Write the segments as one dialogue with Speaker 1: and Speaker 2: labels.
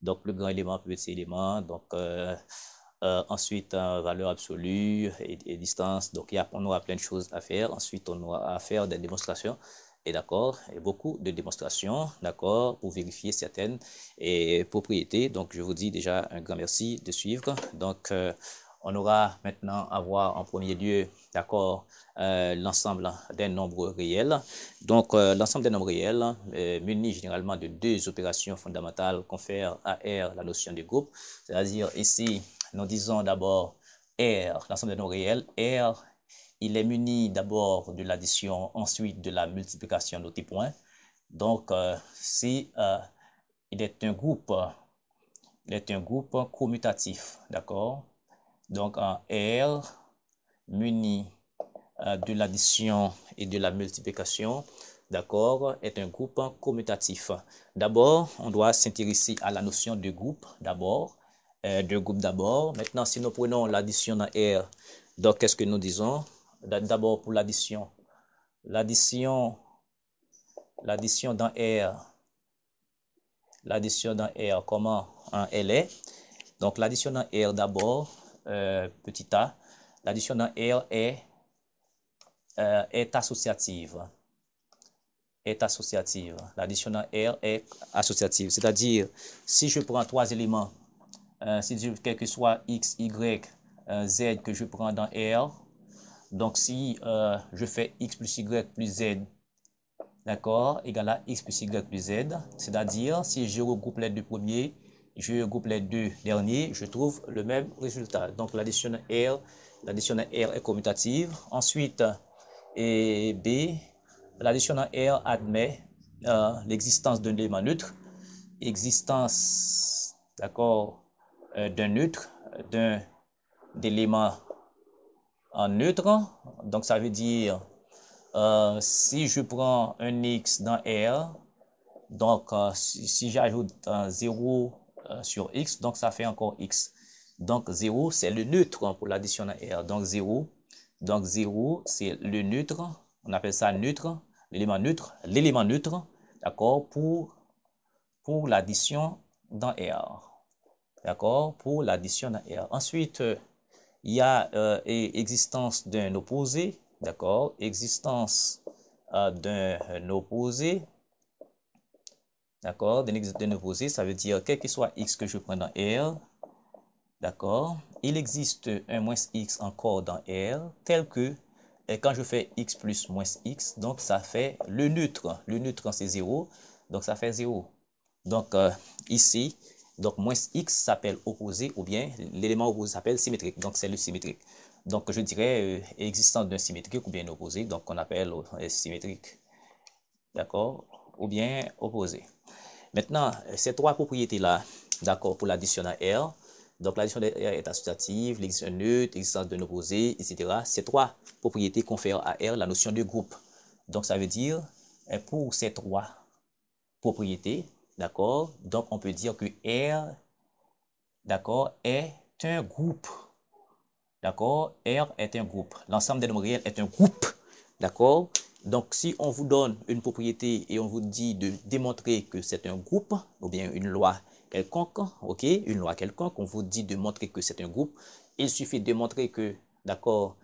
Speaker 1: Donc, le grand élément, plus petit élément. Donc, ensuite, valeur absolue et distance. Donc, on aura plein de choses à faire. Ensuite, on aura à faire des démonstrations. Et d'accord, et beaucoup de démonstrations, d'accord, pour vérifier certaines propriétés. Donc, je vous dis déjà un grand merci de suivre. Donc, on aura maintenant à voir en premier lieu, d'accord, l'ensemble des nombres réels. Donc, l'ensemble des nombres réels, muni généralement de deux opérations fondamentales, confère à R la notion de groupe. C'est-à-dire ici, nous disons d'abord R, l'ensemble des nombres réels. R, il est muni d'abord de l'addition, ensuite de la multiplication de tes points. Donc, si il est un groupe commutatif, d'accord? Donc, R muni de l'addition et de la multiplication, d'accord, est un groupe commutatif. D'abord, on doit s'intéresser à la notion de groupe d'abord. Maintenant, si nous prenons l'addition dans R, donc qu'est-ce que nous disons? D'abord pour l'addition. L'addition dans R, comment elle est? Donc l'addition dans R d'abord, petit a, l'addition dans R est associative. L'addition dans R est associative. C'est-à-dire, si je prends trois éléments, quel que soit X, Y, Z que je prends dans R, donc si je fais X plus Y plus Z, d'accord, égal à X plus Y plus Z, c'est-à-dire, si je regroupe les deux premiers, je regroupe les deux derniers, je trouve le même résultat. Donc, l'addition R est commutative. Ensuite, et B, l'addition R admet l'existence d'un élément neutre, d'accord, d'un neutre, d'élément en neutre. Donc, ça veut dire, si je prends un X dans R, donc si j'ajoute 0 sur X, donc ça fait encore X. Donc, 0, c'est le neutre pour l'addition dans R. Donc, 0, c'est le neutre. On appelle ça neutre, l'élément neutre, d'accord, pour l'addition dans R. D'accord, pour l'addition dans R. Ensuite, il y a existence d'un opposé, d'accord, existence d'un opposé, d'accord, d'un opposé, ça veut dire quel que soit X que je prends dans R, d'accord, il existe un moins X encore dans R, tel que quand je fais X plus moins X, donc ça fait le neutre c'est 0, donc ça fait 0. Donc ici, donc moins X s'appelle opposé ou bien l'élément opposé s'appelle symétrique, donc c'est le symétrique. Donc je dirais existence d'un symétrique ou bien opposé, donc on appelle symétrique, d'accord, ou bien opposé. Maintenant, ces trois propriétés-là, d'accord, pour l'addition à R, donc l'addition R est associative, l'existence neutre, l'existence d'un opposé, etc. Ces trois propriétés confèrent à R la notion de groupe. Donc ça veut dire, pour ces trois propriétés, d'accord, donc on peut dire que R, d'accord, est un groupe. D'accord, R est un groupe. L'ensemble des nombres réels est un groupe. D'accord. Donc, si on vous donne une propriété et on vous dit de démontrer que c'est un groupe, ou bien une loi quelconque, ok, une loi quelconque, on vous dit de montrer que c'est un groupe, il suffit de montrer que, d'accord,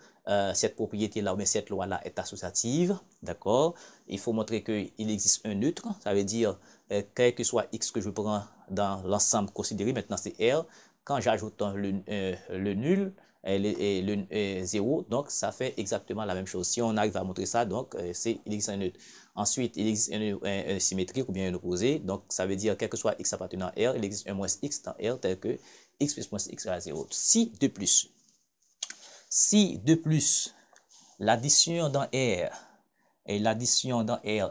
Speaker 1: cette propriété-là, ou bien cette loi-là est associative, d'accord. Il faut montrer qu'il existe un neutre, ça veut dire, quel que soit X que je prends dans l'ensemble considéré, maintenant c'est R, quand j'ajoute le nul, et le 0, donc ça fait exactement la même chose. Si on arrive à montrer ça, donc il existe un neutre. Ensuite, il existe un symétrique ou bien un opposé, donc ça veut dire quel que soit x appartenant à R, il existe un moins x dans R tel que x plus moins x égale à 0. Si de plus, l'addition dans R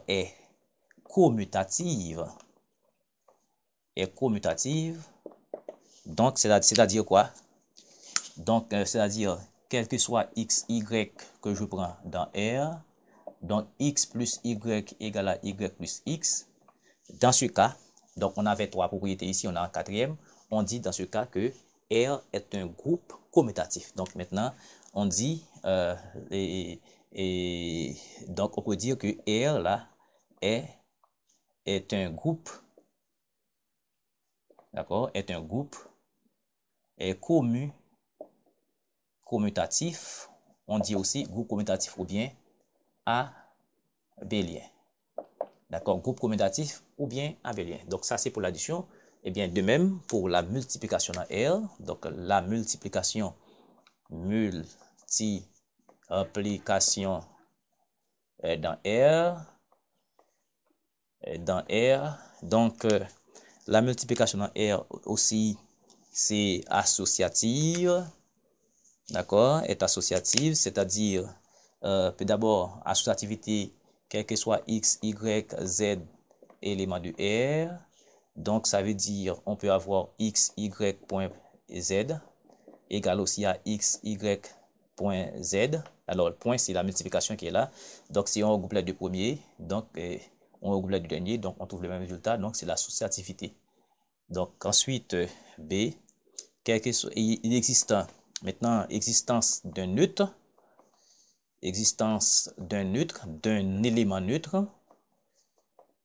Speaker 1: est commutative, donc c'est-à-dire quoi? Donc, c'est-à-dire, quel que soit x, y que je prends dans R, donc x plus y égale à y plus x. Dans ce cas, donc on avait trois propriétés ici, on a un quatrième. On dit dans ce cas que R est un groupe commutatif. Donc maintenant, on dit, donc on peut dire que R là est un groupe d'accord, est un groupe est commutatif. On dit aussi groupe commutatif ou bien abélien. D'accord, groupe commutatif ou bien abélien. Donc, ça, c'est pour l'addition. Et bien, de même, pour la multiplication dans R, donc la multiplication dans R, donc la multiplication dans R aussi, c'est associative, d'accord, est associative, c'est-à-dire, d'abord, associativité, quel que soit X, Y, Z, élément de R. Donc, ça veut dire, on peut avoir X, Y, point Z, égale aussi à X, Y, point Z. Alors, le point, c'est la multiplication qui est là. Donc, si on regroupe les deux premiers, donc, on regroupe les deux derniers, donc, on trouve le même résultat. Donc, c'est l'associativité. Donc, ensuite, B, il existe maintenant existence d'un neutre, d'un élément neutre,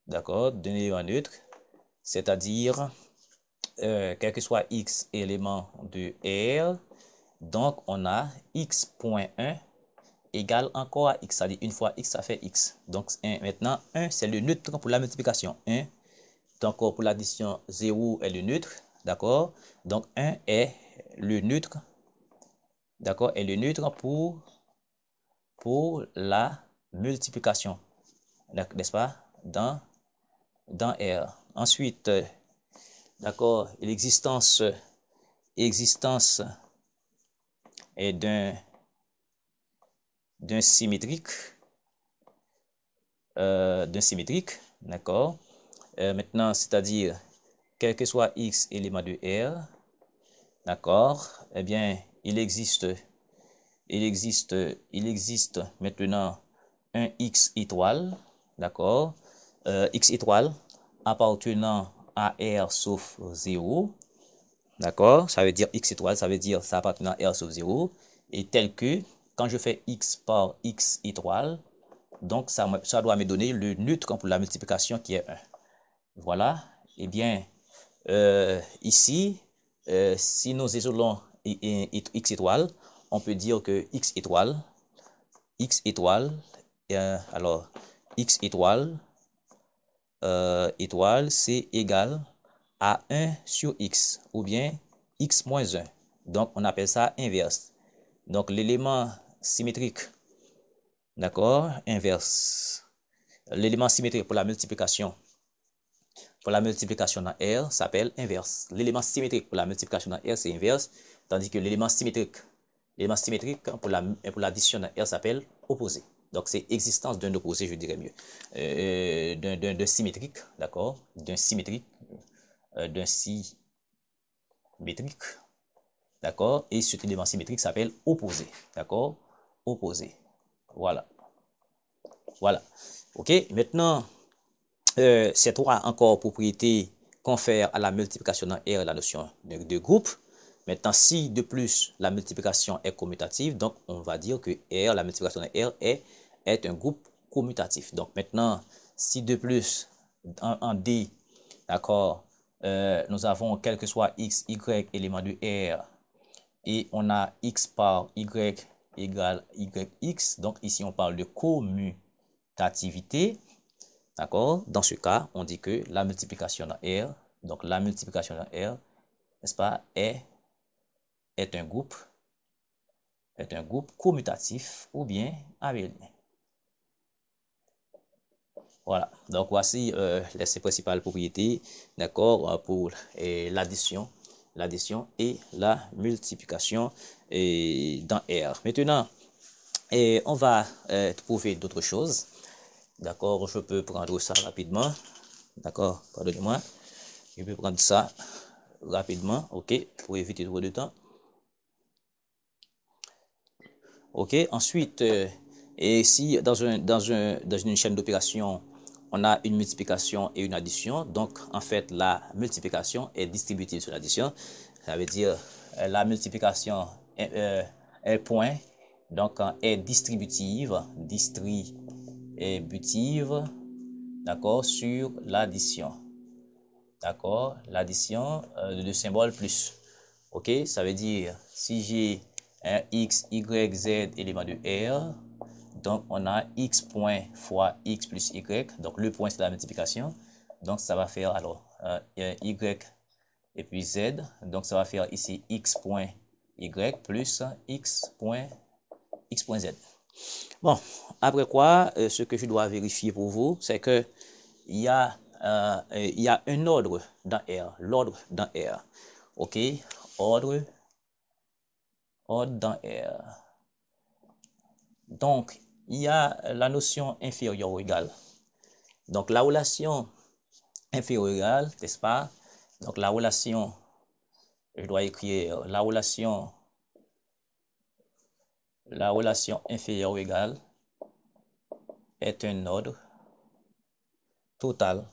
Speaker 1: d'accord, d'un élément neutre, c'est-à-dire, quel que soit X élément de R, donc on a X.1 égale encore à X, c'est-à-dire une fois X, ça fait X. Donc, maintenant, 1, c'est le neutre pour la multiplication. 1, donc pour l'addition, 0 est le neutre, d'accord? Donc, 1 est le neutre, d'accord, est le neutre pour la multiplication, n'est-ce pas, dans R. Ensuite, d'accord, l'existence est d'un symétrique, d'accord. Maintenant, c'est-à-dire, quel que soit X élément de R, d'accord, eh bien, il existe maintenant un X étoile, d'accord, X étoile appartenant à R sauf 0, d'accord, ça veut dire X étoile, ça veut dire ça appartenant à R sauf 0, et tel que, quand je fais X par X étoile, donc ça doit me donner le neutre pour la multiplication qui est 1. Voilà, eh bien, ici, si nous isolons X étoile, on peut dire que X étoile, alors X étoile, c'est égal à 1 sur X, ou bien X moins 1. Donc, on appelle ça inverse. Donc, l'élément symétrique, d'accord, inverse. L'élément symétrique pour la multiplication dans R s'appelle inverse. L'élément symétrique pour la multiplication dans R, c'est inverse, tandis que l'élément symétrique pour l'addition dans R s'appelle opposé. Donc, c'est existence d'un opposé, je dirais mieux. D'un symétrique, d'accord? D'un symétrique, d'accord? Et cet élément symétrique s'appelle opposé, d'accord? Opposé. Voilà. Voilà. OK? Maintenant, ces trois encore propriétés confèrent à la multiplication dans R la notion de groupe. Maintenant, si de plus la multiplication est commutative, donc on va dire que R, la multiplication dans R est un groupe commutatif. Donc maintenant, si de plus en D, d'accord, nous avons quel que soit X, Y élément de R, et on a X par Y égale YX, donc ici on parle de commutativité. D'accord? Dans ce cas, on dit que la multiplication dans R, donc la multiplication dans R, n'est-ce pas, est un groupe commutatif ou bien abélien. Voilà. Donc, voici les principales propriétés, d'accord, pour l'addition et la multiplication dans R. Maintenant, on va trouver d'autres choses. D'accord, je peux prendre ça rapidement. D'accord, pardonnez-moi. Je peux prendre ça rapidement, ok, pour éviter trop de temps. Ok, ensuite, et si dans une chaîne d'opération, on a une multiplication et une addition, donc en fait, la multiplication est distributive sur l'addition. Ça veut dire la multiplication est point, donc est distributive, d'accord, sur l'addition. d'accord, l'addition de symboles plus. Ok, ça veut dire si j'ai un x, y, z élément de R, donc on a x point fois x plus y, donc le point c'est la multiplication, donc ça va faire alors y et puis z, donc ça va faire ici x point y plus x point z. Bon, après quoi, ce que je dois vérifier pour vous, c'est que il y a un ordre dans R, l'ordre dans R. Ok, ordre dans R. Donc, il y a la notion inférieure ou égale. Donc, la relation inférieure ou égale, n'est-ce pas? Donc, la relation, je dois écrire la relation inférieure ou égale est un ordre total,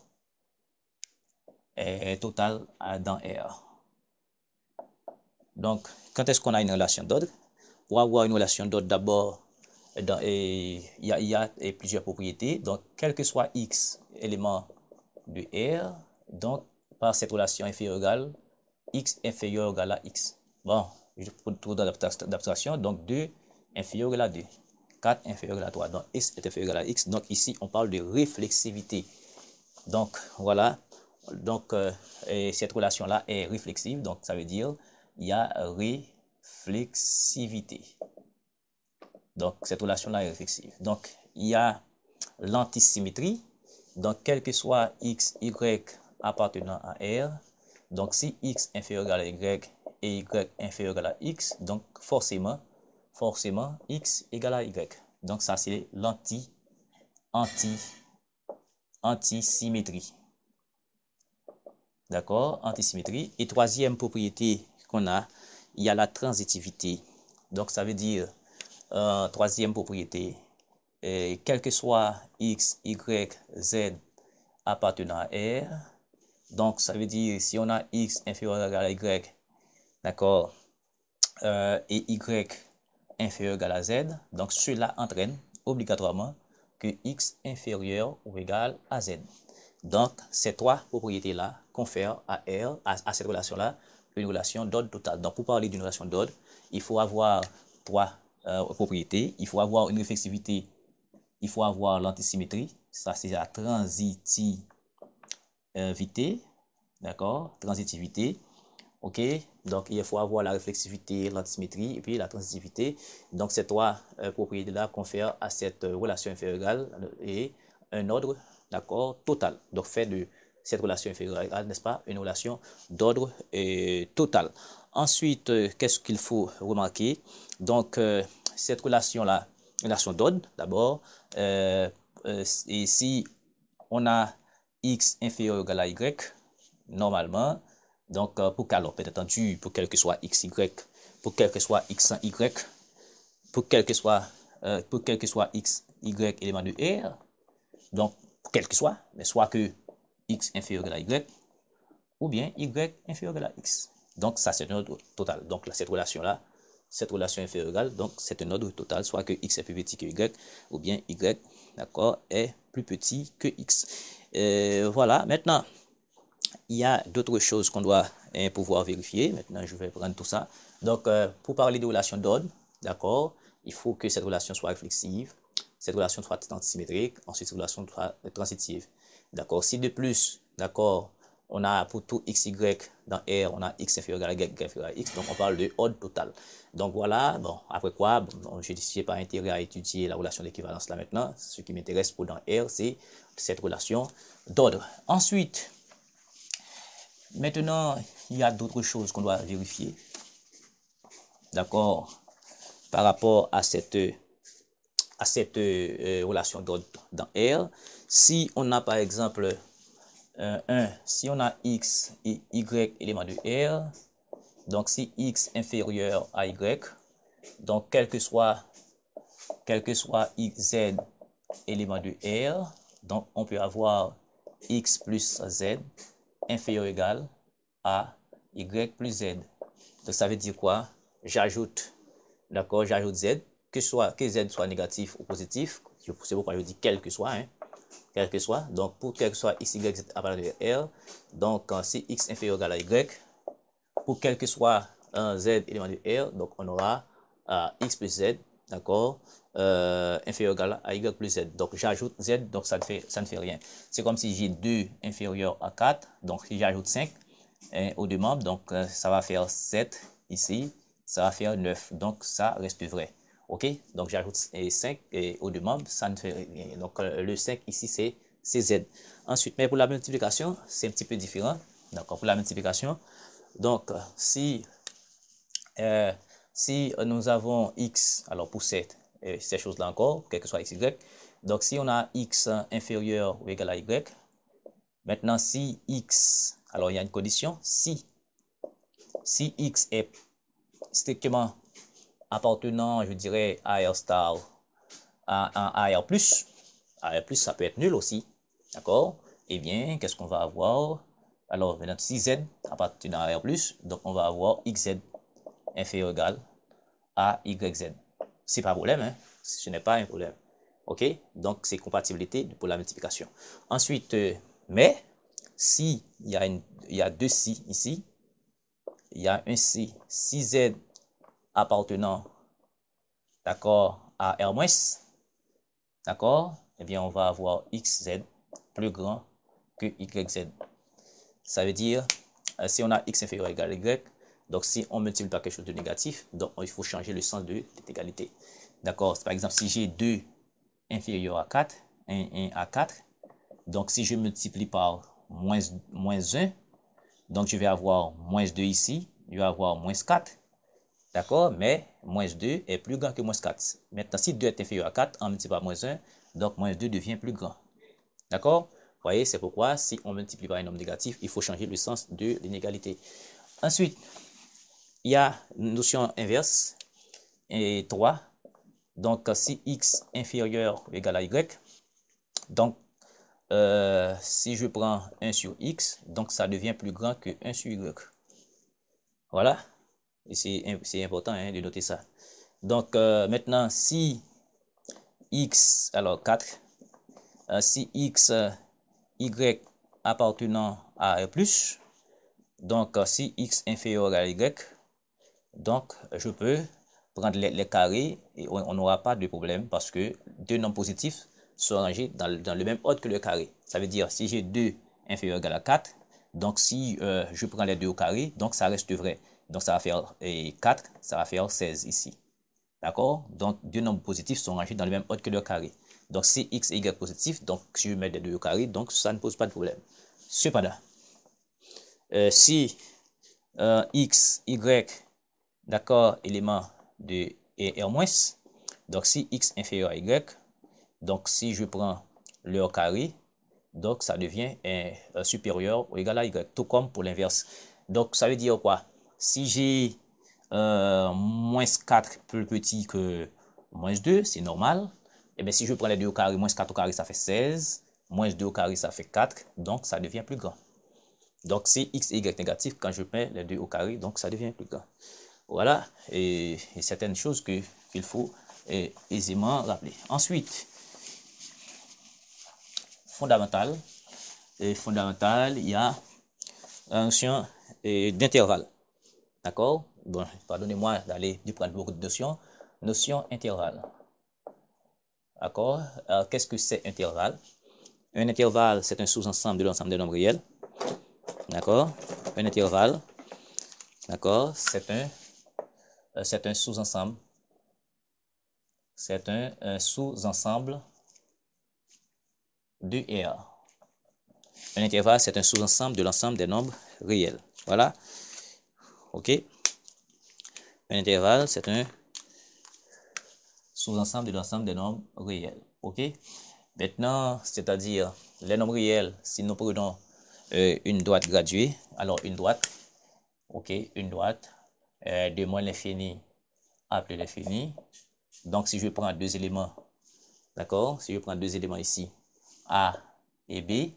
Speaker 1: dans R. Donc, quand est-ce qu'on a une relation d'ordre? Pour avoir une relation d'ordre, d'abord, il y a plusieurs propriétés. Donc, quel que soit x élément de R, donc, par cette relation inférieure égale, x inférieur égal à x. Bon, pour trop d'abstraction, donc 2 inférieur égal à 2. 4 inférieur égal à 3. Donc, x est inférieur égal à x. Donc, ici, on parle de réflexivité. Donc, voilà. Donc, cette relation-là est réflexive. Donc, ça veut dire il y a réflexivité. Donc, cette relation-là est réflexive. Donc, il y a l'antisymétrie. Donc, quel que soit x, y appartenant à R, donc si x inférieur à y et y inférieur à x, donc forcément, x égale à y. Donc, ça, c'est antisymétrie. D'accord? Antisymétrie. Et troisième propriété qu'on a, il y a la transitivité. Donc, ça veut dire, troisième propriété, quel que soit x, y, z appartenant à R, donc ça veut dire si on a x inférieur à y, d'accord, et y inférieur à z, donc cela entraîne obligatoirement que x inférieur ou égal à z. Donc, ces trois propriétés-là confèrent à R, à cette relation-là, une relation d'ordre total. Donc, pour parler d'une relation d'ordre, il faut avoir trois propriétés. Il faut avoir une réflexivité, il faut avoir l'antisymétrie, ça c'est la transitivité, d'accord, transitivité, ok, donc il faut avoir la réflexivité, l'antisymétrie et puis la transitivité. Donc, ces trois propriétés-là confèrent à cette relation inférieure égale et un ordre, d'accord, total. Donc, fait de cette relation inférieure égale, n'est-ce pas, une relation d'ordre total. Ensuite, qu'est-ce qu'il faut remarquer? Donc, cette relation-là, relation d'ordre, d'abord, et si on a x inférieur ou égal à y, normalement, donc pour qu'alors, bien entendu, pour quel que soit x, y, pour quel que soit x sans y, pour quel que soit x, y élément de R, donc pour quel que soit, mais soit que x inférieur à y, ou bien y inférieur à x. Donc ça c'est un ordre total. Donc là, cette relation-là, cette relation inférieure égale, donc c'est un ordre total, soit que x est plus petit que y, ou bien y, d'accord, est plus petit que x. Voilà, maintenant, il y a d'autres choses qu'on doit pouvoir vérifier. Maintenant, je vais prendre tout ça. Donc, pour parler de relation d'ordre, d'accord, il faut que cette relation soit réflexive, cette relation soit antisymétrique, ensuite cette relation soit transitive. D'accord, si de plus, d'accord, on a pour tout x, y dans R, on a x inférieur à y, y inférieur à x, donc on parle de ordre total. Donc voilà, bon, après quoi, bon, je n'ai pas intérêt à étudier la relation d'équivalence là maintenant. Ce qui m'intéresse pour dans R, c'est cette relation d'ordre. Ensuite, maintenant, il y a d'autres choses qu'on doit vérifier. D'accord? Par rapport à cette relation d'ordre dans R. Si on a par exemple si on a x et y élément de R, donc si x inférieur à y, donc quel que soit z élément de R, donc on peut avoir x plus z inférieur ou égal à y plus z. Donc ça veut dire quoi? J'ajoute, d'accord, j'ajoute z, que z soit négatif ou positif, c'est pourquoi je dis quel que soit, hein. quel que soit. Donc, pour quel que soit x, y, z à partir de R, donc si x inférieur ou égal à y, pour quel que soit un z élément de R, donc on aura x plus z, d'accord, inférieur ou égal à y plus z. Donc, j'ajoute z, donc ça ne fait rien. C'est comme si j'ai 2 inférieur à 4, donc si j'ajoute 5 aux deux membres, donc ça va faire 7 ici, ça va faire 9, donc ça reste vrai. Ok, donc j'ajoute 5 aux deux membres, ça ne fait rien. Donc le 5 ici, c'est z. Ensuite, mais pour la multiplication, c'est un petit peu différent. D'accord, pour la multiplication, donc si nous avons x, alors pour ces choses-là encore, quel que soit x, y, donc si on a x inférieur ou égal à y, maintenant si x, alors il y a une condition, si x est strictement appartenant, je dirais, à R star, à R+, ça peut être nul aussi, d'accord? Eh bien, qu'est-ce qu'on va avoir? Alors, maintenant, si Z appartenant à R+, donc on va avoir XZ inférieur ou égal à YZ. C'est pas un problème, hein? Ce n'est pas un problème. Ok? Donc, c'est compatibilité pour la multiplication. Ensuite, mais, si il y a deux si ici, il y a un si Z appartenant, d'accord, à R-, d'accord, eh bien, on va avoir XZ plus grand que YZ. Ça veut dire, si on a X inférieur à égal à Y, donc si on multiplie par quelque chose de négatif, donc il faut changer le sens de l'égalité. D'accord, par exemple, si j'ai 2 inférieur à 4, 1 à 4, donc si je multiplie par moins 1, donc je vais avoir moins 2 ici, je vais avoir moins 4. D'accord, mais moins 2 est plus grand que moins 4. Maintenant, si 2 est inférieur à 4, on multiplie par moins 1, donc moins 2 devient plus grand. D'accord? Vous voyez, c'est pourquoi si on multiplie par un nombre négatif, il faut changer le sens de l'inégalité. Ensuite, il y a une notion inverse, et 3. Donc, si x inférieur ou égal à y, donc, si je prends 1 sur x, donc ça devient plus grand que 1 sur y. Voilà. Et c'est important hein, de noter ça. Donc, maintenant, si x, alors 4, si x, y appartenant à R+, donc si x inférieur à y, donc je peux prendre les carrés et on n'aura pas de problème parce que deux nombres positifs sont rangés dans le même ordre que le carré. Ça veut dire si j'ai 2 inférieur ou égal à 4, donc si je prends les deux au carré, donc ça reste vrai. Donc ça va faire 4, ça va faire 16 ici. D'accord? Donc deux nombres positifs sont rangés dans le même ordre que le carré. Donc si x et y positif, donc si je mets les deux au carré, donc ça ne pose pas de problème. Cependant, si x, y, d'accord, élément de R-, donc si x inférieur à y, donc si je prends leur carré, donc ça devient supérieur ou égal à y, tout comme pour l'inverse. Donc ça veut dire quoi? Si j'ai moins 4 plus petit que moins 2, c'est normal. Et bien si je prends les deux au carré, moins 4 au carré, ça fait 16. Moins 2 au carré, ça fait 4. Donc ça devient plus grand. Donc c'est x et y négatif quand je mets les deux au carré, donc ça devient plus grand. Voilà, et certaines choses qu'il faut aisément rappeler. Ensuite, fondamental, il y a un notion d'intervalle. D'accord? Bon, pardonnez-moi d'aller prendre beaucoup de notions. Notion intervalle. D'accord? Alors, qu'est-ce que c'est intervalle? Un intervalle, c'est un sous-ensemble de l'ensemble des nombres réels. D'accord? Un intervalle, d'accord? C'est un sous-ensemble. C'est un sous-ensemble de R. Un intervalle, c'est un sous-ensemble de l'ensemble des nombres réels. Voilà. OK? Un intervalle, c'est un sous-ensemble de l'ensemble des nombres réels. OK? Maintenant, c'est-à-dire les nombres réels, si nous prenons une droite graduée, alors une droite, OK, une droite de moins l'infini à plus l'infini. Donc, si je prends deux éléments, d'accord, si je prends deux éléments ici, A et B,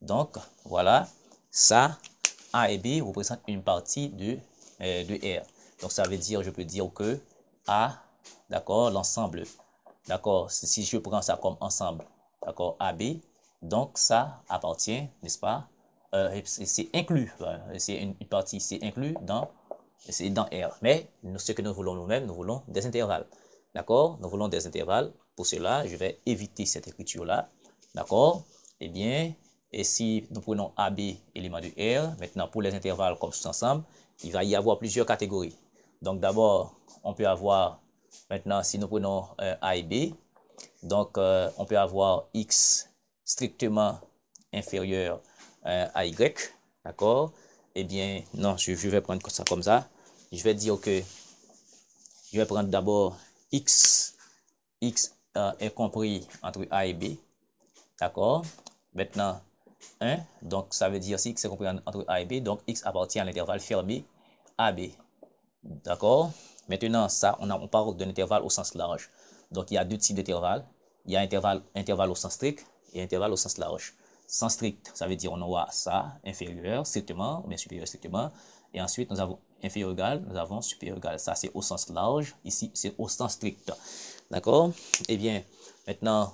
Speaker 1: donc voilà, ça, A et B représentent une partie de R. Donc, ça veut dire, je peux dire que A, d'accord, l'ensemble, d'accord, si je prends ça comme ensemble, d'accord, AB, Donc, ça appartient, n'est-ce pas? C'est inclus, c'est une partie, c'est inclus dans R. Mais ce que nous voulons nous-mêmes, nous voulons des intervalles. D'accord? Nous voulons des intervalles. Pour cela, je vais éviter cette écriture-là. D'accord? Eh bien, et si nous prenons AB, élément de R, maintenant pour les intervalles comme sous-ensemble, il va y avoir plusieurs catégories. Donc d'abord, on peut avoir, maintenant si nous prenons A et B, donc on peut avoir X strictement inférieur à Y, d'accord? Eh bien, non, je vais prendre ça comme ça. Je vais dire que je vais prendre d'abord X est compris entre A et B, d'accord? Maintenant, 1, donc ça veut dire si X est compris entre A et B, donc X appartient à l'intervalle fermé AB, d'accord? Maintenant, ça, on parle d'un intervalle au sens large. Donc, il y a deux types d'intervalles. Il y a intervalle au sens strict et intervalle au sens large. Sens strict, ça veut dire on aura ça, inférieur strictement, ou bien supérieur strictement. Et ensuite, nous avons inférieur égal, nous avons supérieur égal. Ça, c'est au sens large. Ici, c'est au sens strict. D'accord? Eh bien, maintenant,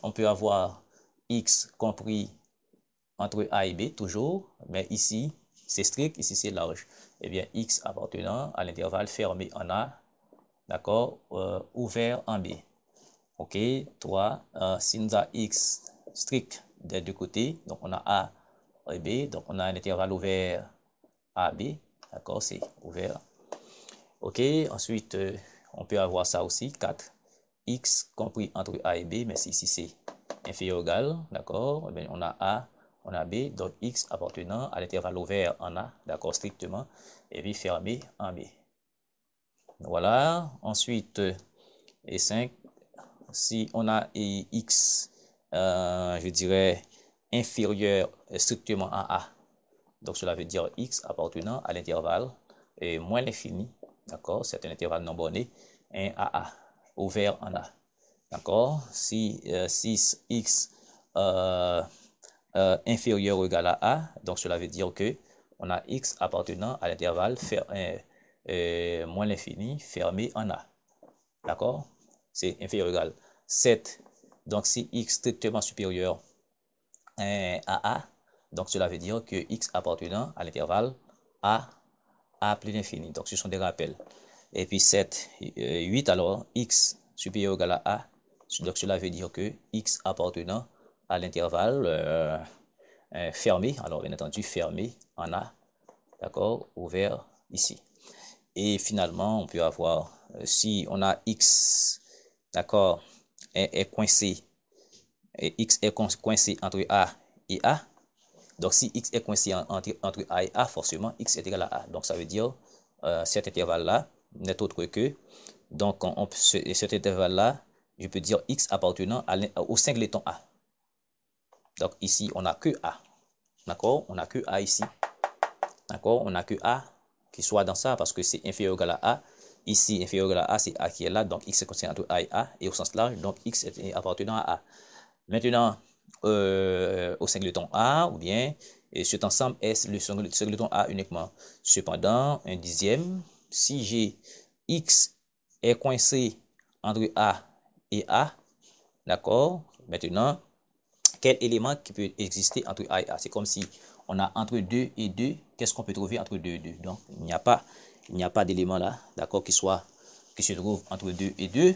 Speaker 1: on peut avoir X compris entre A et B, toujours. Mais ici, c'est strict, ici, c'est large. Eh bien, X appartenant à l'intervalle fermé en A, d'accord, ouvert en B. OK, 3, si nous avons X strict des deux côtés, donc on a A et B, donc on a un intervalle ouvert AB, d'accord, c'est ouvert. OK, ensuite, on peut avoir ça aussi, 4, X compris entre A et B, mais ici c'est inférieur ou égal, d'accord, on a A, on a B, donc X appartenant à l'intervalle ouvert en A, d'accord, strictement, et puis fermé en B. Voilà, ensuite, et 5, si on a X, je dirais, inférieur strictement à A, donc cela veut dire X appartenant à l'intervalle moins l'infini, d'accord, c'est un intervalle non borné, 1 à A, ouvert en A, d'accord, si 6X inférieur ou égal à A, donc cela veut dire que on a X appartenant à l'intervalle moins l'infini fermé en A, d'accord, c'est inférieur ou égal 7, donc si X strictement supérieur à A, donc cela veut dire que X appartenant à l'intervalle A plus l'infini, donc ce sont des rappels. Et puis 7, 8, alors X supérieur ou égal à A, donc cela veut dire que X appartenant à l'intervalle fermé, alors bien entendu fermé en A, d'accord, ouvert ici. Et finalement, on peut avoir, si on a X, d'accord, est coincé, et X est coincé entre A et A, donc si X est coincé entre A et A, forcément X est égal à A. Donc ça veut dire cet intervalle-là n'est autre que, donc cet intervalle-là, je peux dire X appartenant au singleton A. Donc ici, on n'a que A. D'accord? On n'a que A ici. D'accord? On n'a que A qui soit dans ça parce que c'est inférieur ou égal à A. Ici, inférieur ou égal à A, c'est A qui est là. Donc X est coincé entre A et A et au sens large. Donc X est appartenant à A. Maintenant, au singleton A, ou bien, et cet ensemble est le singleton A uniquement. Cependant, un dixième, si j'ai X est coincé entre A et A, d'accord, maintenant, quel élément qui peut exister entre A et A? C'est comme si on a entre 2 et 2, qu'est-ce qu'on peut trouver entre 2 et 2? Donc, il n'y a pas d'élément là, d'accord, qui se trouve entre 2 et 2,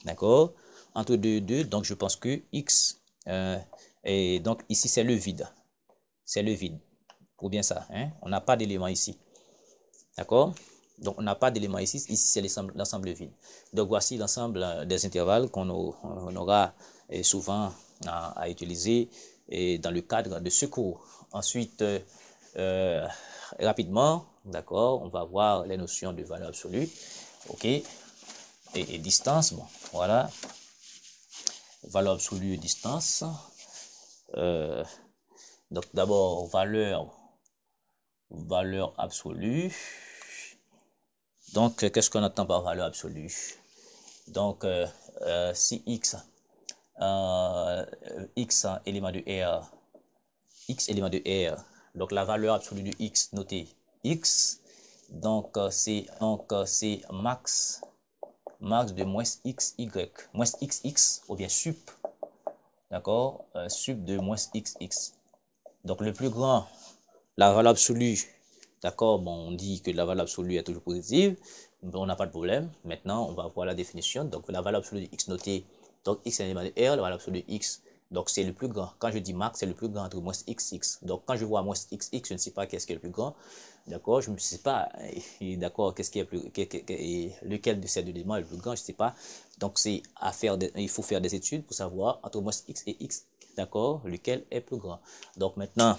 Speaker 1: d'accord, entre 2 et 2, donc je pense que X, et donc ici c'est le vide, ou bien ça, hein? On n'a pas d'élément ici, d'accord, donc on n'a pas d'élément ici, ici c'est l'ensemble vide. Donc voici l'ensemble des intervalles qu'on aura souvent à utiliser et dans le cadre de ce cours. Ensuite, rapidement, d'accord, on va voir les notions de valeur absolue, ok, et distance, bon, voilà, valeur absolue et distance. Donc d'abord, valeur absolue. Donc, qu'est-ce qu'on entend par valeur absolue? Donc, si x, x élément de R, x élément de R, donc la valeur absolue de x, notez x, donc c'est max de moins xy, moins xx, ou bien sup d'accord, sub de moins xx. Donc le plus grand, la valeur absolue, d'accord, bon, on dit que la valeur absolue est toujours positive, on n'a pas de problème. Maintenant, on va voir la définition. Donc la valeur absolue de x notée, donc x est un élément de R, la valeur absolue de x, donc c'est le plus grand. Quand je dis max, c'est le plus grand entre moins xx. Donc quand je vois moins xx, je ne sais pas qu'est-ce qui est le plus grand. D'accord, je ne sais pas, d'accord, qu'est-ce qui est plus, lequel de ces deux éléments est le plus grand, je ne sais pas. Donc c'est à faire, il faut faire des études pour savoir entre moins x et x, d'accord, lequel est plus grand. Donc maintenant,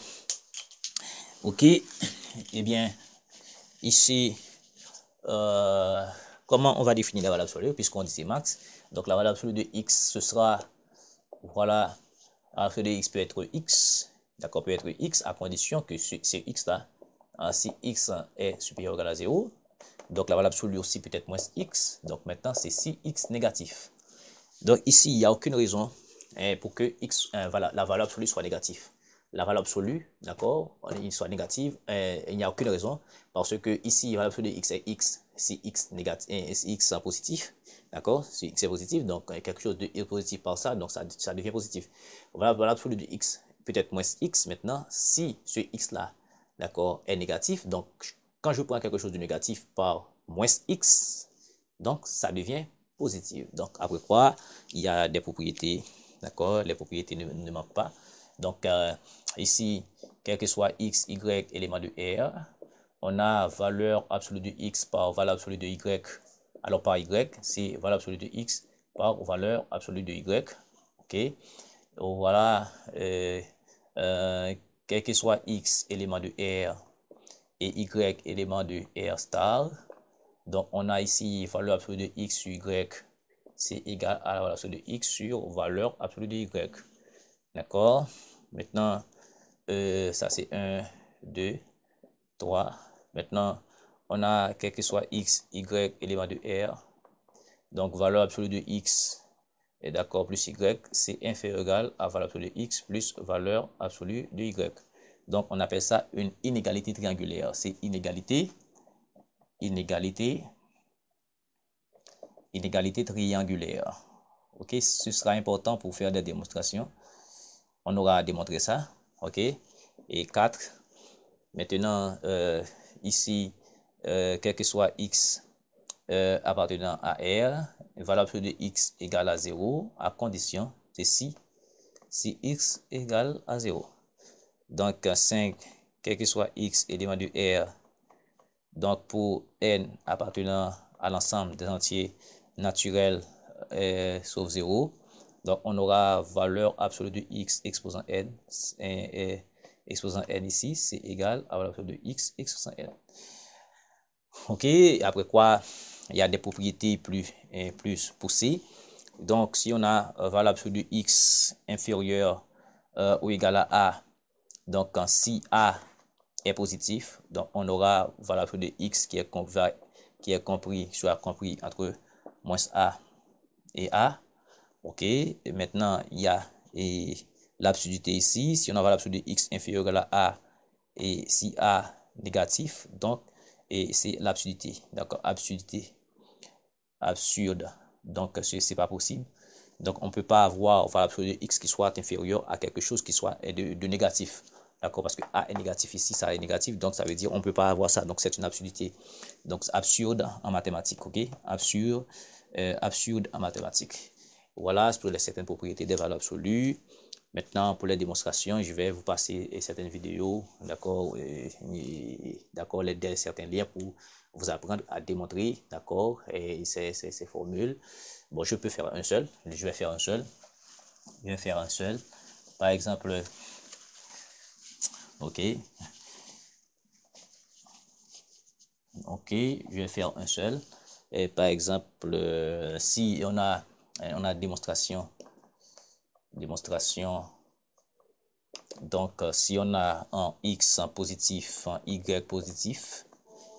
Speaker 1: ok, eh bien, ici, comment on va définir la valeur absolue, puisqu'on dit c'est max. Donc la valeur absolue de x, ce sera, voilà, la valeur absolue de x peut être x, d'accord, peut être x à condition que ce x là, si x est supérieur ou égal à 0, donc la valeur absolue aussi peut être moins x, donc maintenant c'est si x négatif. Donc ici, il n'y a aucune raison pour que x, voilà, la valeur absolue soit négative. La valeur absolue, d'accord, il soit négative, il n'y a aucune raison, parce que ici, la valeur absolue de x est x, si x négatif, si x est positif, d'accord, si x est positif, donc quelque chose de positif par ça, donc ça devient positif. La valeur absolue de x peut être moins x maintenant, si ce x-là, d'accord, est négatif, donc quand je prends quelque chose de négatif par moins x, donc ça devient positif. Donc après quoi, il y a des propriétés, d'accord, les propriétés ne manquent pas. Donc ici, quel que soit x, y, élément de R, on a valeur absolue de x par valeur absolue de y, alors par y, c'est valeur absolue de x par valeur absolue de y, ok. Donc, voilà, quel que soit x, élément de R, et y, élément de R star, donc on a ici valeur absolue de x sur y, c'est égal à la valeur absolue de x sur valeur absolue de y. D'accord? Maintenant, ça c'est 1, 2, 3. Maintenant, on a quel que soit x, y, élément de R. Donc, valeur absolue de x, est d'accord, plus y, c'est inférieur ou égal à valeur absolue de x plus valeur absolue de y. Donc, on appelle ça une inégalité triangulaire. C'est inégalité triangulaire. Ok, ce sera important pour faire des démonstrations. On aura à démontrer ça. Ok, et 4. Maintenant, ici, quel que soit x appartenant à R, valeur absolue de x égale à 0, à condition de si x égale à 0. Donc, 5, quel que soit x élément de R, donc pour n appartenant à l'ensemble des entiers naturels sauf 0, donc on aura valeur absolue de x exposant n, exposant n ici, c'est égal à valeur absolue de x exposant n. Ok, après quoi, il y a des propriétés plus poussées. Donc, si on a valeur absolue de x inférieure ou égal à a, donc si a est positif, donc on aura valeur absolue de x qui est compris entre moins a et a. Ok, et maintenant il y a l'absurdité ici. Si on a valeur absolue de x inférieure ou égal à a et si a négatif, donc c'est l'absurdité. D'accord, absurde. Donc c'est pas possible. Donc on peut pas avoir valeur absolue de x qui soit inférieur à quelque chose qui soit de négatif. D'accord, parce que a est négatif ici, ça est négatif, donc ça veut dire on peut pas avoir ça. Donc c'est une absurdité. Donc absurde en mathématiques, ok? Absurde en mathématiques. Voilà pour les certaines propriétés des valeurs absolues. Maintenant, pour les démonstrations, je vais vous passer certaines vidéos, d'accord, d'accord, certains liens pour vous apprendre à démontrer, d'accord, et ces formules. Bon, je peux faire un seul, je vais faire un seul. Par exemple, ok, je vais faire un seul. Et par exemple, si on a démonstration, donc si on a un x positif, un y positif,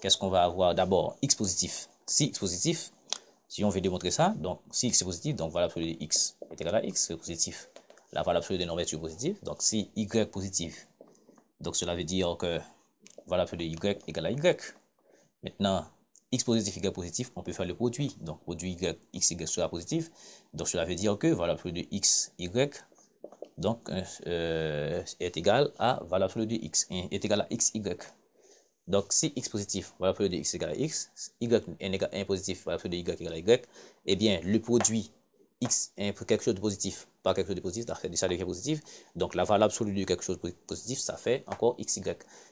Speaker 1: qu'est-ce qu'on va avoir? D'abord, x positif. Si x positif, si on veut démontrer ça, donc si x est positif, donc valeur absolue de x est égale à x positif. La valeur absolue des nombres est positive. Donc si y positif, donc cela veut dire que valeur absolue de y égale à y. Maintenant, x positif, y positif, on peut faire le produit. Donc produit x, y sera positif. Donc cela veut dire que valeur absolue de x, y donc est égal à valeur absolue de x, est égal à xy. Donc, si x positif, valeur absolue de x égale à x, y est positif, valeur absolue de y égale à y, eh bien, le produit x est quelque chose de positif par quelque chose de positif, ça devient positif. Donc, la valeur absolue de quelque chose de positif, ça fait encore xy.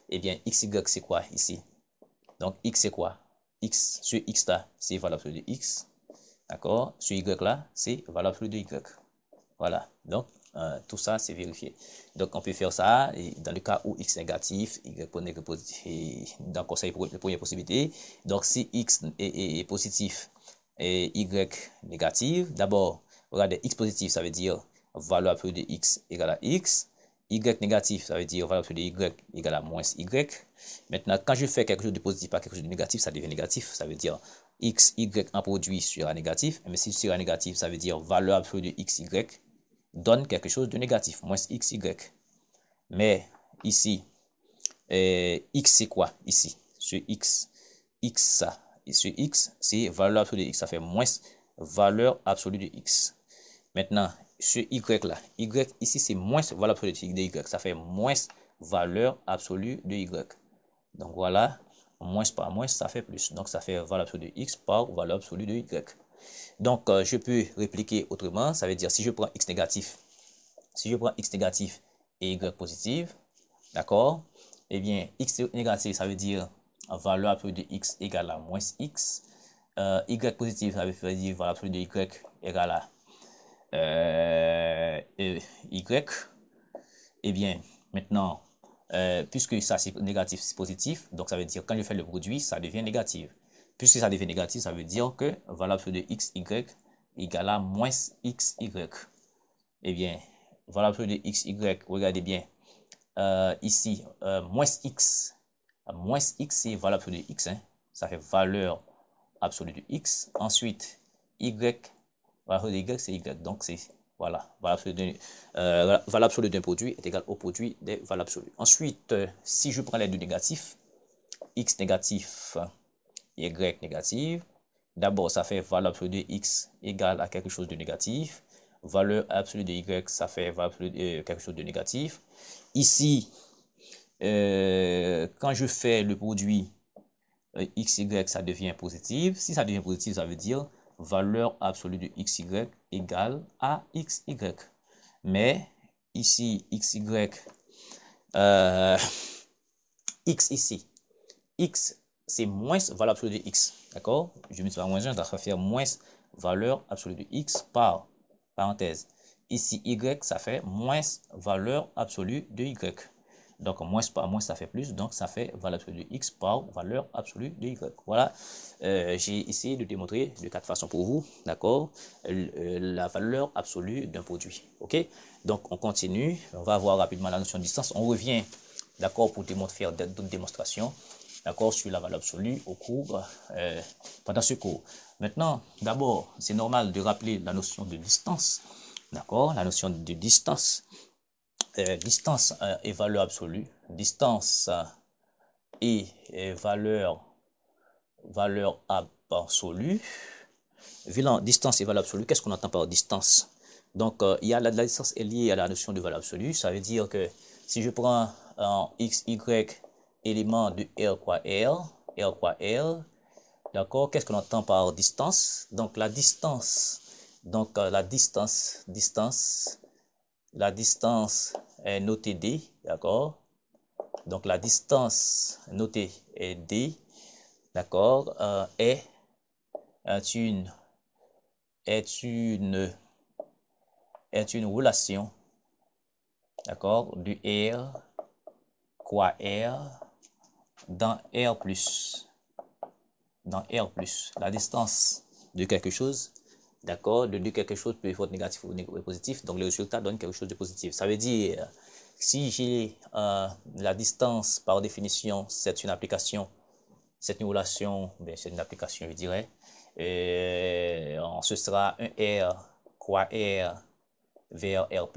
Speaker 1: Eh bien, xy, c'est quoi ici? Donc, x, c'est quoi? X, sur x là, c'est valeur absolue de x. D'accord? Sur y là, c'est valeur absolue de y. Voilà. Donc, tout ça, c'est vérifié. Donc, on peut faire ça et dans le cas où x négatif, y positif. Donc, ça, c'est la première possibilité. Donc, si x est positif et y négatif, d'abord, regardez, x positif, ça veut dire valeur absolue de x égale à x. Y négatif, ça veut dire valeur absolue de y égale à moins y. Maintenant, quand je fais quelque chose de positif par quelque chose de négatif, ça devient négatif. Ça veut dire x, y en produit sera négatif. Mais si sera négatif, ça veut dire valeur absolue de x, y donne quelque chose de négatif, moins xy. Mais ici, x c'est quoi ici? Sur x, ça. Et sur x, c'est valeur absolue de x, ça fait moins valeur absolue de x. Maintenant, sur y là, y ici c'est moins valeur absolue de y, ça fait moins valeur absolue de y. Donc voilà, moins par moins, ça fait plus. Donc ça fait valeur absolue de x par valeur absolue de y. Donc je peux répliquer autrement, ça veut dire si je prends x négatif, et y positif, d'accord? Eh bien, x négatif, ça veut dire valeur absolue de x égale à moins x. Y positif, ça veut dire valeur absolue de y égale à y. Eh bien, maintenant, puisque ça c'est négatif, c'est positif, donc ça veut dire quand je fais le produit, ça devient négatif. Puisque ça devient négatif, ça veut dire que valeur absolue de x, y égale à moins xy. Eh bien, valeur absolue de x, y, regardez bien. Ici, moins x, c'est valeur absolue de x, hein. Ça fait valeur absolue de x. Ensuite, y, valeur absolue de y, c'est y. Donc, c'est, voilà, valeur absolue d'un produit est égal au produit des valeurs absolues. Ensuite, si je prends les deux négatifs, x négatif, y négative, d'abord, ça fait valeur absolue de x égale à quelque chose de négatif. Valeur absolue de y, ça fait valeur absolue de quelque chose de négatif. Ici, quand je fais le produit xy, ça devient positif. Si ça devient positif, ça veut dire valeur absolue de xy égale à xy. Mais ici, xy, x ici, x c'est moins valeur absolue de x, d'accord? Je mets par moins 1, ça va faire moins valeur absolue de x par parenthèse. Ici, y, ça fait moins valeur absolue de y. Donc, moins par moins, ça fait plus. Donc, ça fait valeur absolue de x par valeur absolue de y. Voilà, j'ai essayé de démontrer de 4 façons pour vous, d'accord, la valeur absolue d'un produit. OK? Donc, on continue. On va voir rapidement la notion de distance. On revient, d'accord, pour faire d'autres démonstrations, d'accord, sur la valeur absolue au cours, pendant ce cours. Maintenant, d'abord, c'est normal de rappeler la notion de distance, d'accord, la notion de distance. Distance et valeur absolue. Distance et valeur absolue. Distance et valeur absolue, qu'est-ce qu'on entend par distance? Donc, il y a la distance est liée à la notion de valeur absolue. Ça veut dire que si je prends un x, y élément de R quoi R, d'accord, qu'est-ce qu'on entend par distance? Donc, la distance, la distance est notée D, d'accord? Donc, la distance notée est D, d'accord, est une relation, d'accord, du R, quoi R, dans R+. Dans R+. La distance de quelque chose, d'accord, de quelque chose peut être négatif ou positif, donc le résultat donne quelque chose de positif. Ça veut dire, si j'ai la distance, par définition, c'est une application, c'est une relation, ben c'est une application, je dirais, ce sera un R, quoi R, vers R+.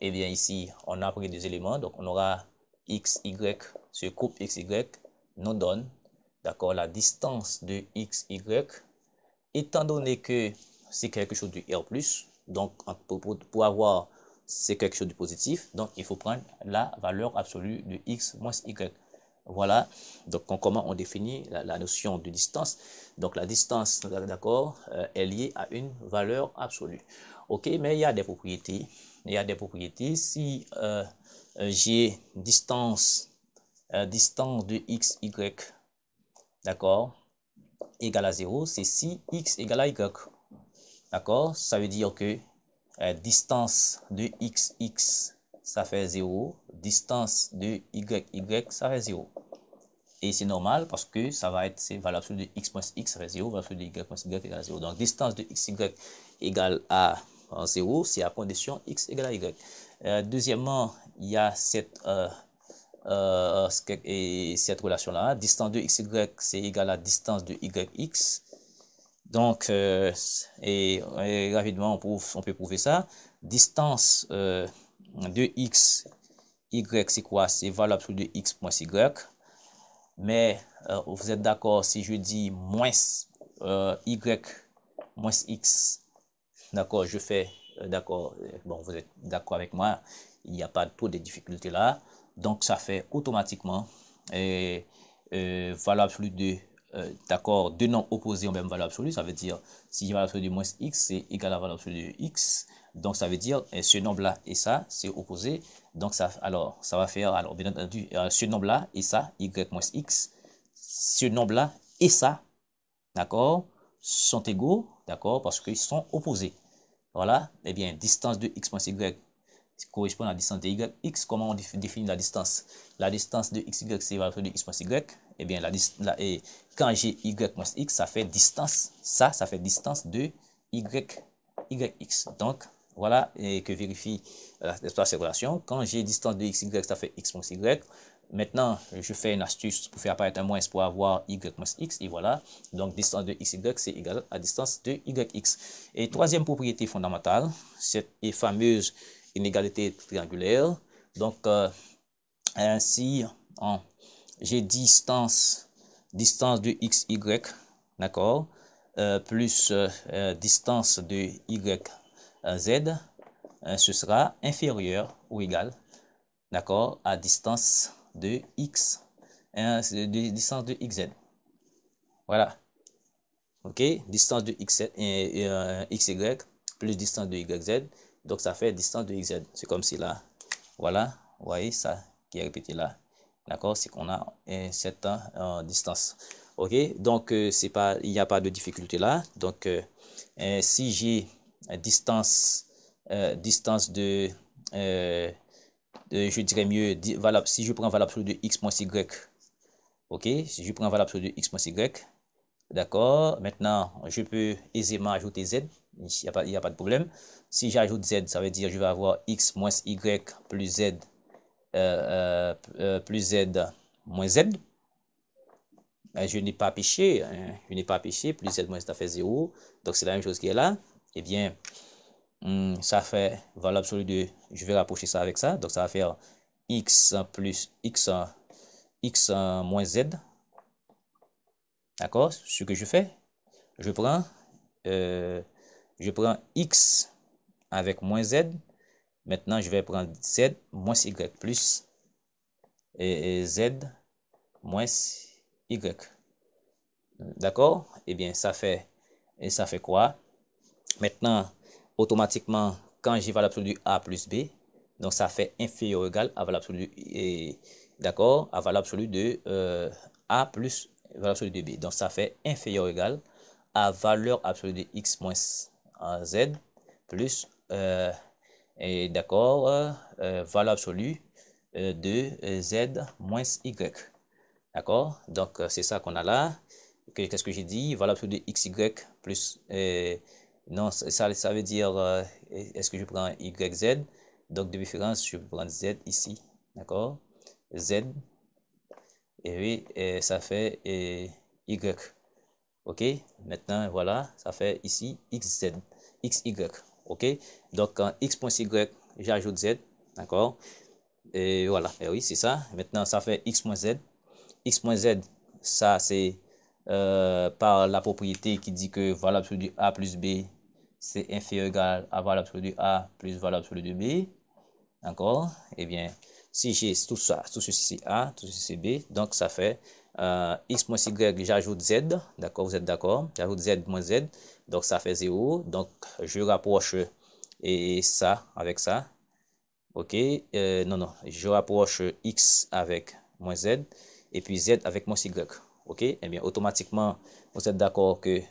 Speaker 1: Et bien ici, on a pris des éléments, donc on aura x, y, ce couple x, y nous donne, d'accord, la distance de x, y, étant donné que c'est quelque chose de R+, donc pour avoir c'est quelque chose de positif. Donc, il faut prendre la valeur absolue de x moins y. Voilà. Donc, comment on définit la notion de distance. Donc, la distance, d'accord, est liée à une valeur absolue. OK, mais il y a des propriétés. Il y a des propriétés. Si j'ai distance de x, y, d'accord, égale à 0, c'est si x égale à y. D'accord? Ça veut dire que distance de x, ça fait 0. Distance de y, ça fait 0. Et c'est normal parce que ça va être, c'est valable absolue de x moins x, ça fait 0, valable absolue de y moins y égale à 0. Donc, distance de xy égale à 0, c'est à condition x égale à y. Deuxièmement, il y a cette relation-là. Distance de xy, c'est égal à distance de yx. Donc, et rapidement, on peut prouver ça. Distance de x, y, c'est quoi? C'est valable absolue de x moins y. Mais vous êtes d'accord si je dis moins y moins x, d'accord, je fais, d'accord, bon, vous êtes d'accord avec moi, il n'y a pas trop de difficultés là, donc ça fait automatiquement valeur absolue de, d'accord, deux nombres opposés ont même valeur absolue, ça veut dire, si j'ai valeur absolue de moins x, c'est égal à valeur absolue de x, donc ça veut dire, ce nombre-là et ça, c'est opposé, donc ça, alors, ça va faire, alors, bien entendu, ce nombre-là et ça, y moins x, ce nombre-là et ça, d'accord, sont égaux, d'accord, parce qu'ils sont opposés. Voilà, eh bien, distance de x moins y correspond à la distance de yx. Comment on définit la distance? La distance de xy, c'est valeur de x moins y. Eh bien, et quand j'ai y moins x, ça fait distance, ça fait distance de yx. Donc, voilà, et que vérifie cette relation. Quand j'ai distance de xy, ça fait x moins y. Maintenant, je fais une astuce pour faire apparaître un moins pour avoir y moins x. Et voilà, donc distance de xy, c'est égal à distance de yx. Et troisième propriété fondamentale, cette fameuse inégalité triangulaire. Donc, ainsi, j'ai distance de xy, d'accord, plus distance de yz, ce sera inférieur ou égal, d'accord, à distance de x, distance de xz. Voilà. OK, distance de xy plus distance de yz, donc ça fait distance de yz. C'est comme si là, voilà, vous voyez ça qui est répété là. D'accord, c'est qu'on a cette distance. OK, donc c'est pas, il n'y a pas de difficulté là. Donc si j'ai distance de je dirais mieux valable, si je prends valable absolue de x moins y, OK, si je prends valable absolue de x moins y, d'accord, maintenant je peux aisément ajouter z, il n'y a pas de problème. Si j'ajoute z, ça veut dire je vais avoir x moins y plus z moins z. Je n'ai pas péché, hein, je n'ai pas péché, plus z moins z, ça fait 0, donc c'est la même chose qui est là. Eh bien, ça fait valeur absolue de, je vais rapprocher ça avec ça, donc ça va faire x plus x moins z. D'accord, ce que je fais, je prends x avec moins z. Maintenant, je vais prendre z moins y plus z moins y. D'accord? Eh bien, ça fait quoi? Maintenant, automatiquement, quand j'ai valeur absolue de a plus b, donc ça fait inférieur ou égal à valeur absolue d'accord, à valeur absolue de a plus valeur absolue de b. Donc ça fait inférieur ou égal à valeur absolue de x moins z plus d'accord, valeur absolue de z moins y. D'accord? Donc c'est ça qu'on a là. Qu'est-ce que j'ai dit? Valeur absolue de xy plus non, ça veut dire est-ce que je prends yz? Donc de préférence, je prends z ici. D'accord? Z. Et oui, ça fait y. OK? Maintenant, voilà, ça fait ici xz, xy. OK? Donc, en x.y, j'ajoute z. D'accord? Et voilà, et oui, c'est ça. Maintenant, ça fait x moins z. X moins z, ça, c'est par la propriété qui dit que valeur absolue de a plus b, c'est inférieur ou égal à valeur absolue de A plus valeur absolue de B, d'accord? Eh bien, si j'ai tout ça, tout ceci c'est A, tout ceci c'est B, donc ça fait X moins Y, j'ajoute Z, d'accord? Vous êtes d'accord? J'ajoute Z moins Z, donc ça fait 0, donc je rapproche et ça avec ça, ok? Non, je rapproche X avec moins Z, et puis Z avec moins Y, ok? Eh bien, automatiquement, vous êtes d'accord que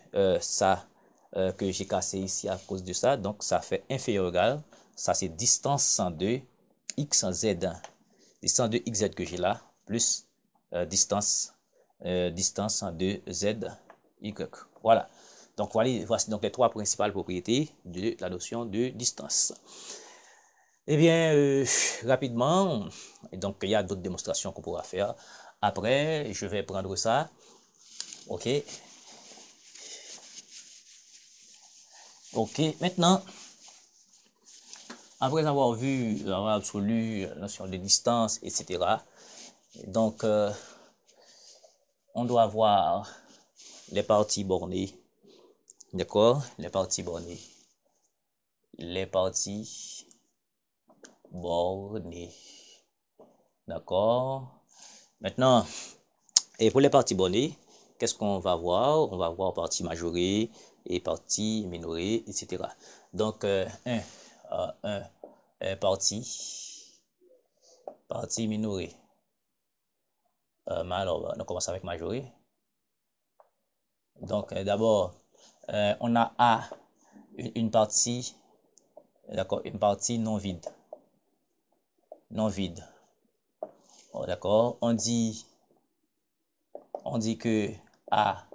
Speaker 1: ça, que j'ai cassé ici à cause de ça, donc ça fait inférieur ou égal, ça c'est distance de X en Z, distance de XZ que j'ai là, plus distance de Z, Y. Voilà. Donc, voici donc les trois principales propriétés de la notion de distance. Eh bien, rapidement, donc il y a d'autres démonstrations qu'on pourra faire. Après, je vais prendre ça. OK. OK. Maintenant, après avoir vu la valeur absolue, la notion de distance, etc., donc, on doit avoir les parties bornées. D'accord? Les parties bornées. Les parties bornées. D'accord? Maintenant, et pour les parties bornées, qu'est-ce qu'on va voir? On va voir partie majorée et partie minorée, etc. Donc, partie minorée. Alors, on commence avec majorée. Donc, d'abord, on a A, une partie, d'accord, une partie non vide. Non vide. Oh, d'accord, on dit que A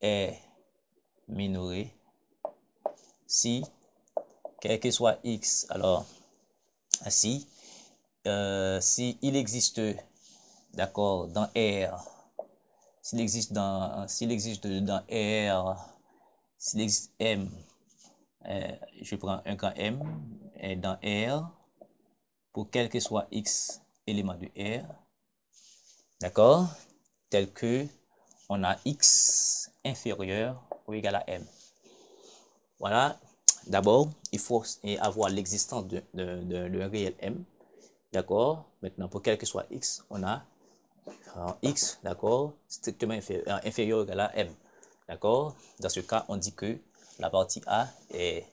Speaker 1: est minoré si, quel que soit X, alors, si il existe, d'accord, dans R, s'il existe dans R, s'il existe M, je prends un grand M, est dans R, pour quel que soit X élément de R, d'accord, tel que on a X inférieur ou égal à M. Voilà, d'abord, il faut avoir l'existence de réel M, d'accord. Maintenant, pour quel que soit X, on a X, d'accord, strictement inférieur ou égal à M, d'accord. Dans ce cas, on dit que la partie A est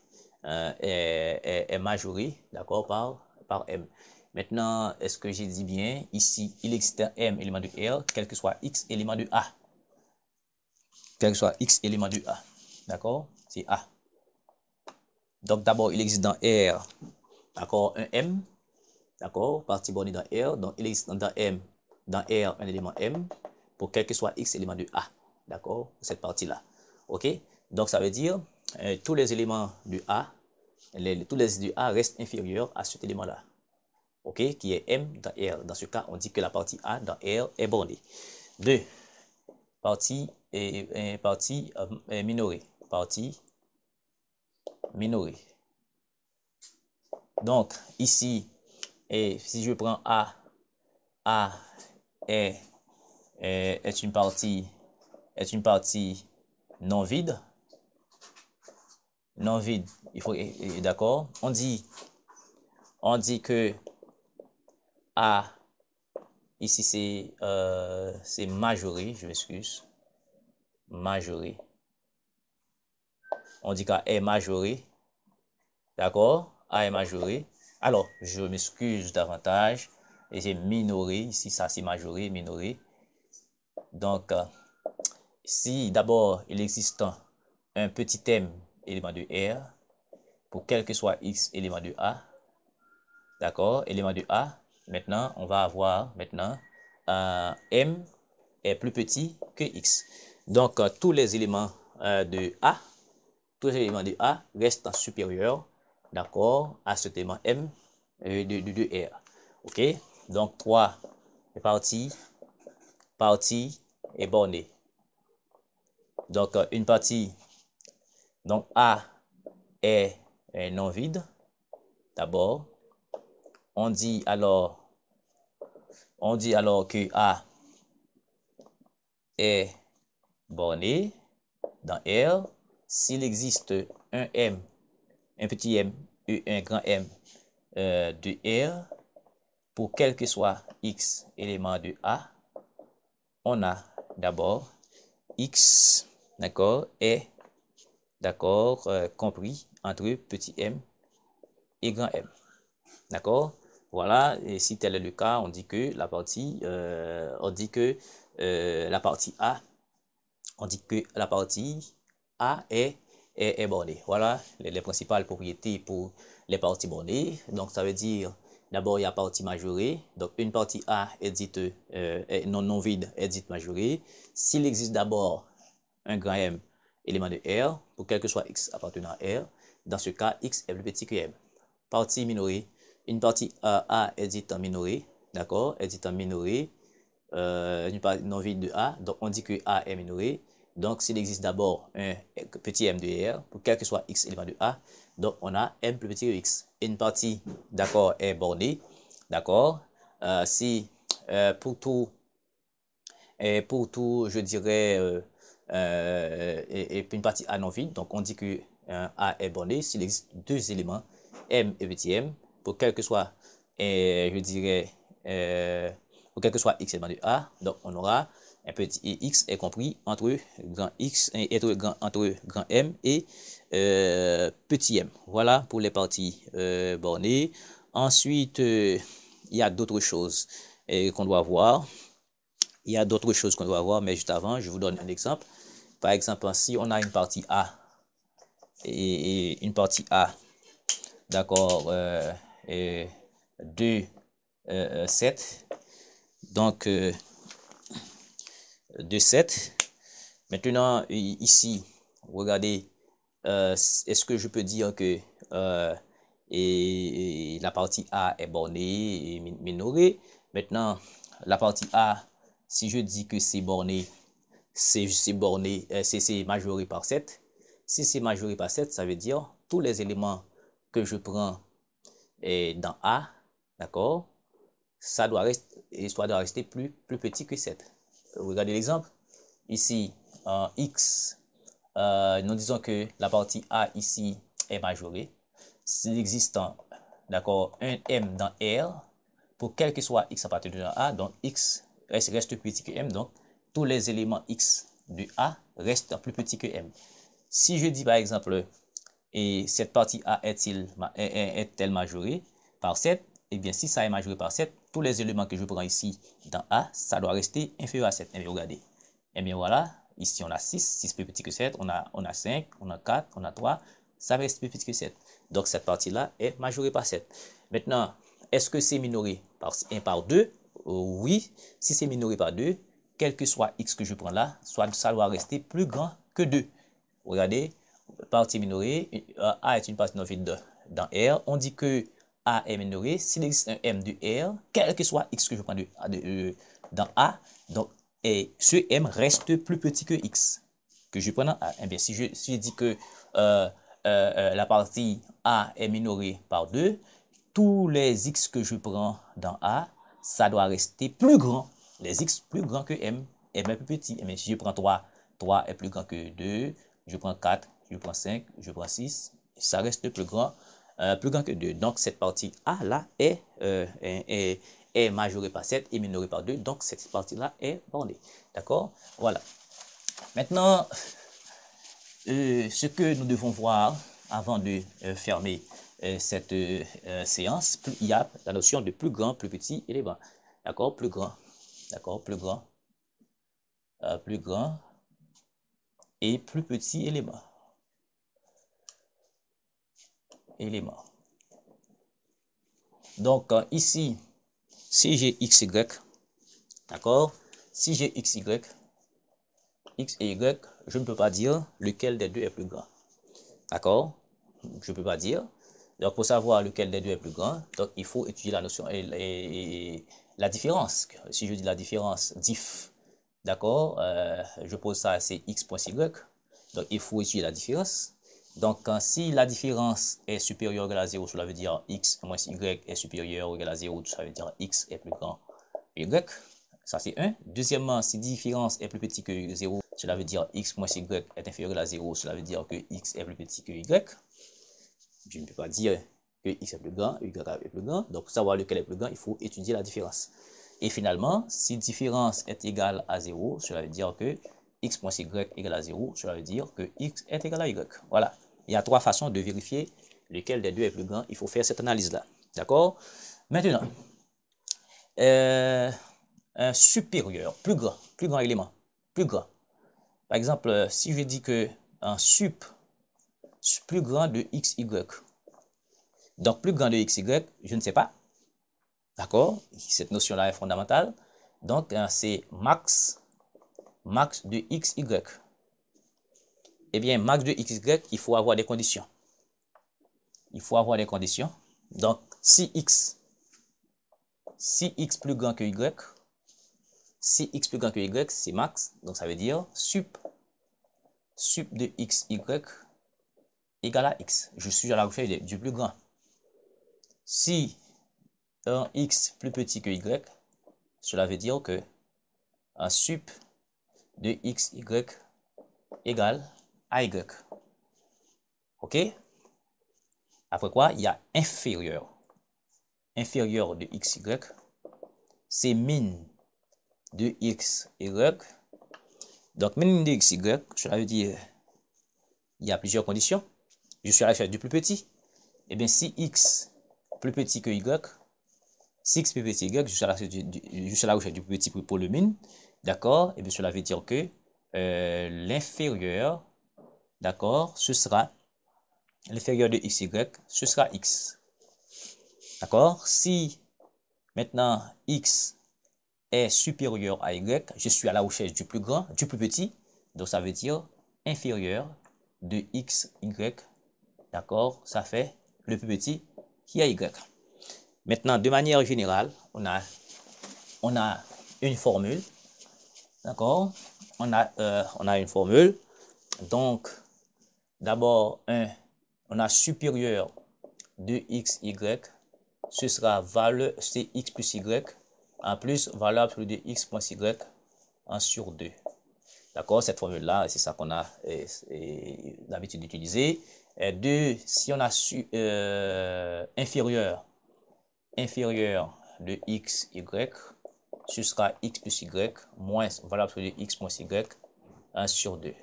Speaker 1: majorée, d'accord, par M. Maintenant, est-ce que j'ai dit bien, ici, il existe un M élément de R, quel que soit X élément de A. Quel que soit X élément de A, d'accord, c'est A. Donc, d'abord, il existe dans R, d'accord, un M, d'accord, partie bornée dans R, donc il existe dans R, un élément M, pour quel que soit X élément de A, d'accord, cette partie-là, ok. Donc, ça veut dire, tous les éléments de A, tous les éléments de A restent inférieurs à cet élément-là, ok, qui est M dans R. Dans ce cas, on dit que la partie A dans R est bornée. 2. Partie minorée. Partie minorée. Donc, ici, si je prends A est une partie non vide. Non vide, il faut, d'accord, on dit que A, ici c'est majoré, je m'excuse, majoré. On dit qu'A est majoré, d'accord, A est majoré. Alors, je m'excuse davantage, et j'ai minoré, ici ça c'est majoré, minoré. Donc, si d'abord il existe un petit m élément de R, pour quel que soit X élément de A, d'accord, élément de A, maintenant on va avoir maintenant M est plus petit que X. Donc tous les éléments de A, tous les éléments de A restent supérieurs, d'accord, à cet élément M de R. Ok, donc 3 parties est bornée. Donc une partie, donc A est non vide. D'abord, on dit alors que A est borné dans R. s'il existe un M, un petit m et un grand M de R, pour quel que soit X éléments de A, on a d'abord X, d'accord, est, d'accord, compris entre petit m et grand M. D'accord? Voilà, et si tel est le cas, on dit que la partie, A, on dit que la partie A est bornée. Voilà les principales propriétés pour les parties bornées. Donc, ça veut dire, d'abord, il y a partie majorée. Donc, une partie A est dite non vide, est dite majorée. S'il existe d'abord un grand M élément de R, pour quel que soit X appartenant à R, dans ce cas, X est plus petit que M. Partie minorée. Une partie A est dite en minorée, d'accord, est dite en minorée, une partie non vide de A, donc on dit que A est minorée. Donc s'il existe d'abord un petit m de R, pour quel que soit X élément de A, donc on a M plus petit que X. Une partie, d'accord, est bornée, d'accord, si pour tout, je dirais, et une partie A non vide, donc on dit que A est borné s'il existe deux éléments, M et petit m, pour quel que soit, je dirais, pour quel que soit X élément de A, donc on aura un petit X est compris entre grand X et entre grand M et petit m. Voilà pour les parties bornées. Ensuite, il y a d'autres choses qu'on doit voir. Il y a d'autres choses qu'on doit voir, mais juste avant, je vous donne un exemple. Par exemple, si on a une partie A et une partie A, d'accord, 2, 7, donc 2, 7. Maintenant, ici, regardez, est-ce que je peux dire que la partie A est bornée et minorée? Maintenant, la partie A, si je dis que c'est borné, c'est borné, c'est majoré par 7. Si c'est majoré par 7, ça veut dire tous les éléments que je prends dans A, d'accord, ça doit rester plus petit que 7. Regardez l'exemple. Ici, X, nous disons que la partie A ici est majorée. S'il existe, d'accord, un M dans R, pour quel que soit X appartenant à A, donc X reste plus petit que M, donc tous les éléments X de A restent plus petits que M. Si je dis par exemple, et cette partie A est-elle majorée par 7, eh bien si ça est majoré par 7, tous les éléments que je prends ici dans A, ça doit rester inférieur à 7. Eh bien regardez, eh bien voilà, ici on a 6, 6 plus petit que 7, on a 5, on a 4, on a 3, ça reste plus petit que 7. Donc cette partie-là est majorée par 7. Maintenant, est-ce que c'est minoré par 1 par 2? Oui, si c'est minoré par 2, quel que soit X que je prends là, ça doit rester plus grand que 2. Regardez, partie minorée, A est une partie non vide dans R. On dit que A est minoré s'il existe un M de R, quel que soit X que je prends dans A, donc ce M reste plus petit que X que je prends dans A. Eh bien, si je dis que la partie A est minorée par 2, tous les X que je prends dans A, ça doit rester plus grand. Les X plus grands que M, M est plus petit. Mais si je prends 3, 3 est plus grand que 2, je prends 4, je prends 5, je prends 6, ça reste plus grand que 2. Donc, cette partie A là est majorée par 7 et minorée par 2. Donc, cette partie-là est bornée. D'accord? Voilà. Maintenant, ce que nous devons voir avant de fermer cette séance, il y a la notion de plus grand, plus petit élément. D'accord? Plus grand. D'accord? Plus grand. Plus grand et plus petit élément. Donc, ici, si j'ai XY, d'accord? Si j'ai XY, X et Y, je ne peux pas dire lequel des deux est plus grand. D'accord? Je ne peux pas dire. Donc, pour savoir lequel des deux est plus grand, donc il faut étudier la notion et la différence. Si je dis la différence, diff, d'accord? Je pose ça, c'est x.y. Donc, il faut étudier la différence. Donc, si la différence est supérieure ou égale à 0, cela veut dire x moins y est supérieur ou égal à 0, ça veut dire x est plus grand que y. Ça, c'est 1. Deuxièmement, si différence est plus petit que 0, cela veut dire x moins y est inférieur à 0, cela veut dire que x est plus petit que y. Je ne peux pas dire que x est plus grand, y est plus grand. Donc, pour savoir lequel est plus grand, il faut étudier la différence. Et finalement, si différence est égale à 0, cela veut dire que x moins y égale à 0, cela veut dire que x est égal à y. Voilà. Il y a trois façons de vérifier lequel des deux est plus grand. Il faut faire cette analyse-là. D'accord? Maintenant, un supérieur, plus grand élément, plus grand. Par exemple, si je dis que un sup plus grand de xy, donc plus grand de xy, je ne sais pas. D'accord? Cette notion-là est fondamentale. Donc, c'est max de xy. Eh bien, max de xy, il faut avoir des conditions. Il faut avoir des conditions. Donc, si x plus grand que y, si x plus grand que y, c'est max. Donc, ça veut dire sup de xy égale à x. Je suis à la recherche du plus grand. Si un x plus petit que y, cela veut dire que un sup de xy égale à y. OK? Après quoi, il y a inférieur. Inférieur de xy, c'est min de xy. Donc, min de xy, cela veut dire il y a plusieurs conditions. Je suis à la recherche du plus petit. Eh bien, si x plus petit que y, si x plus petit que y, je suis à la recherche du plus petit pour le min. D'accord? Et bien, cela veut dire que l'inférieur, d'accord, ce sera l'inférieur de xy, ce sera x. D'accord? Si maintenant x est supérieur à y, je suis à la recherche du plus grand, du plus petit. Donc, ça veut dire inférieur de xy. D'accord? Ça fait le plus petit qui est y. Maintenant, de manière générale, on a une formule. D'accord? On a une formule. Donc, d'abord, on a supérieur de xy, ce sera valeur, c'est x plus y, en plus valeur absolue de x moins y, 1 sur 2. D'accord? Cette formule-là, c'est ça qu'on a l'habitude d'utiliser. 2, si on a inférieur de x, y, ce sera x plus y, moins valeur absolue de x moins y, 1 sur 2.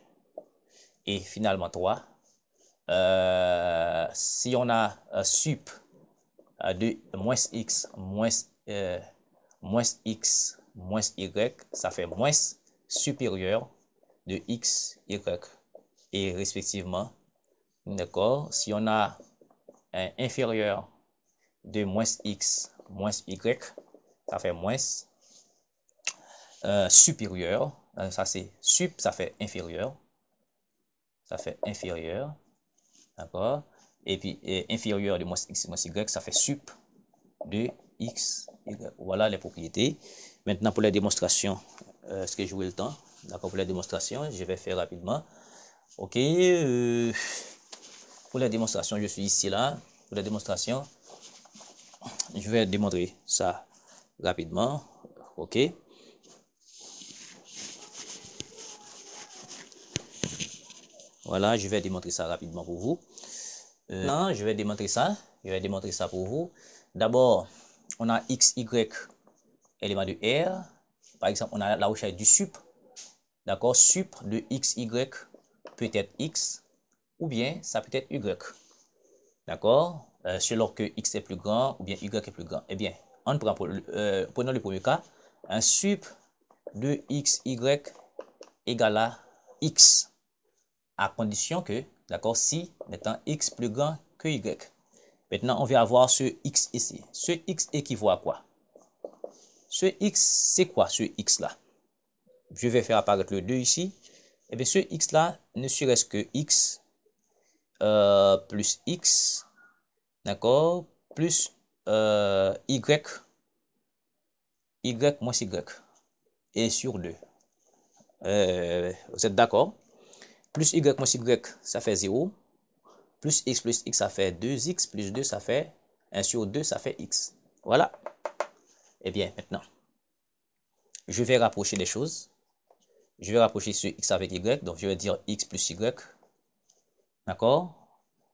Speaker 1: Et finalement 3, si on a sup de moins x moins x moins y, ça fait moins supérieur de x, y et respectivement. D'accord? Si on a un inférieur de moins x moins y, ça fait moins supérieur. Ça c'est sup, ça fait inférieur. Ça fait inférieur. D'accord? Et puis inférieur de moins x moins y, ça fait sup de x, y. Voilà les propriétés. Maintenant, pour la démonstration, est-ce que j'aurai le temps? D'accord, pour la démonstration, je vais faire rapidement. OK. Pour la démonstration, je suis ici là. Pour la démonstration, je vais démontrer ça rapidement. OK. Voilà, je vais démontrer ça rapidement pour vous. Non, je vais démontrer ça. Je vais démontrer ça pour vous. D'abord, on a x, y, élément de R. Par exemple, on a la recherche du sup. D'accord? Sup de x, y peut être x ou bien ça peut être y. D'accord? Selon que x est plus grand ou bien y est plus grand. Eh bien, on prend prenons le premier cas. Un sup de x, y égale à x. À condition que, d'accord, si maintenant x plus grand que y. Maintenant, on va avoir ce x ici. Ce x équivaut à quoi? Ce x, c'est quoi ce x là? Je vais faire apparaître le 2 ici. Et bien, ce x là ne serait-ce que x plus x, d'accord, plus y moins y, et sur 2. Vous êtes d'accord? Plus y moins y, ça fait 0. Plus x, ça fait 2x, plus 2, ça fait 1 sur 2, ça fait x. Voilà. Eh bien, maintenant, je vais rapprocher les choses. Je vais rapprocher ce x avec y, donc je vais dire x plus y. D'accord?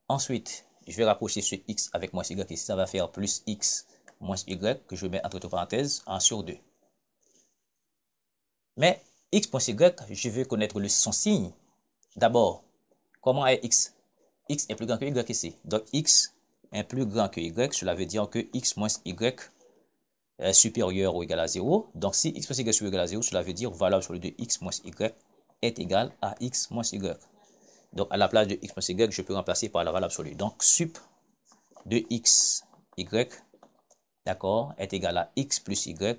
Speaker 1: Ensuite, je vais rapprocher ce x avec moins y ici, ça va faire plus x moins y que je mets entre parenthèses 1 sur 2. Mais x moins y, je veux connaître son signe. D'abord, comment est x? X est plus grand que y ici. Donc x est plus grand que y, cela veut dire que x moins y est supérieur ou égal à 0. Donc si x moins y est supérieur ou égal à 0, cela veut dire valeur absolue de x moins y est égal à x moins y. Donc à la place de x moins y, je peux remplacer par la valeur absolue. Donc sup de x, y, d'accord, est égal à x plus y,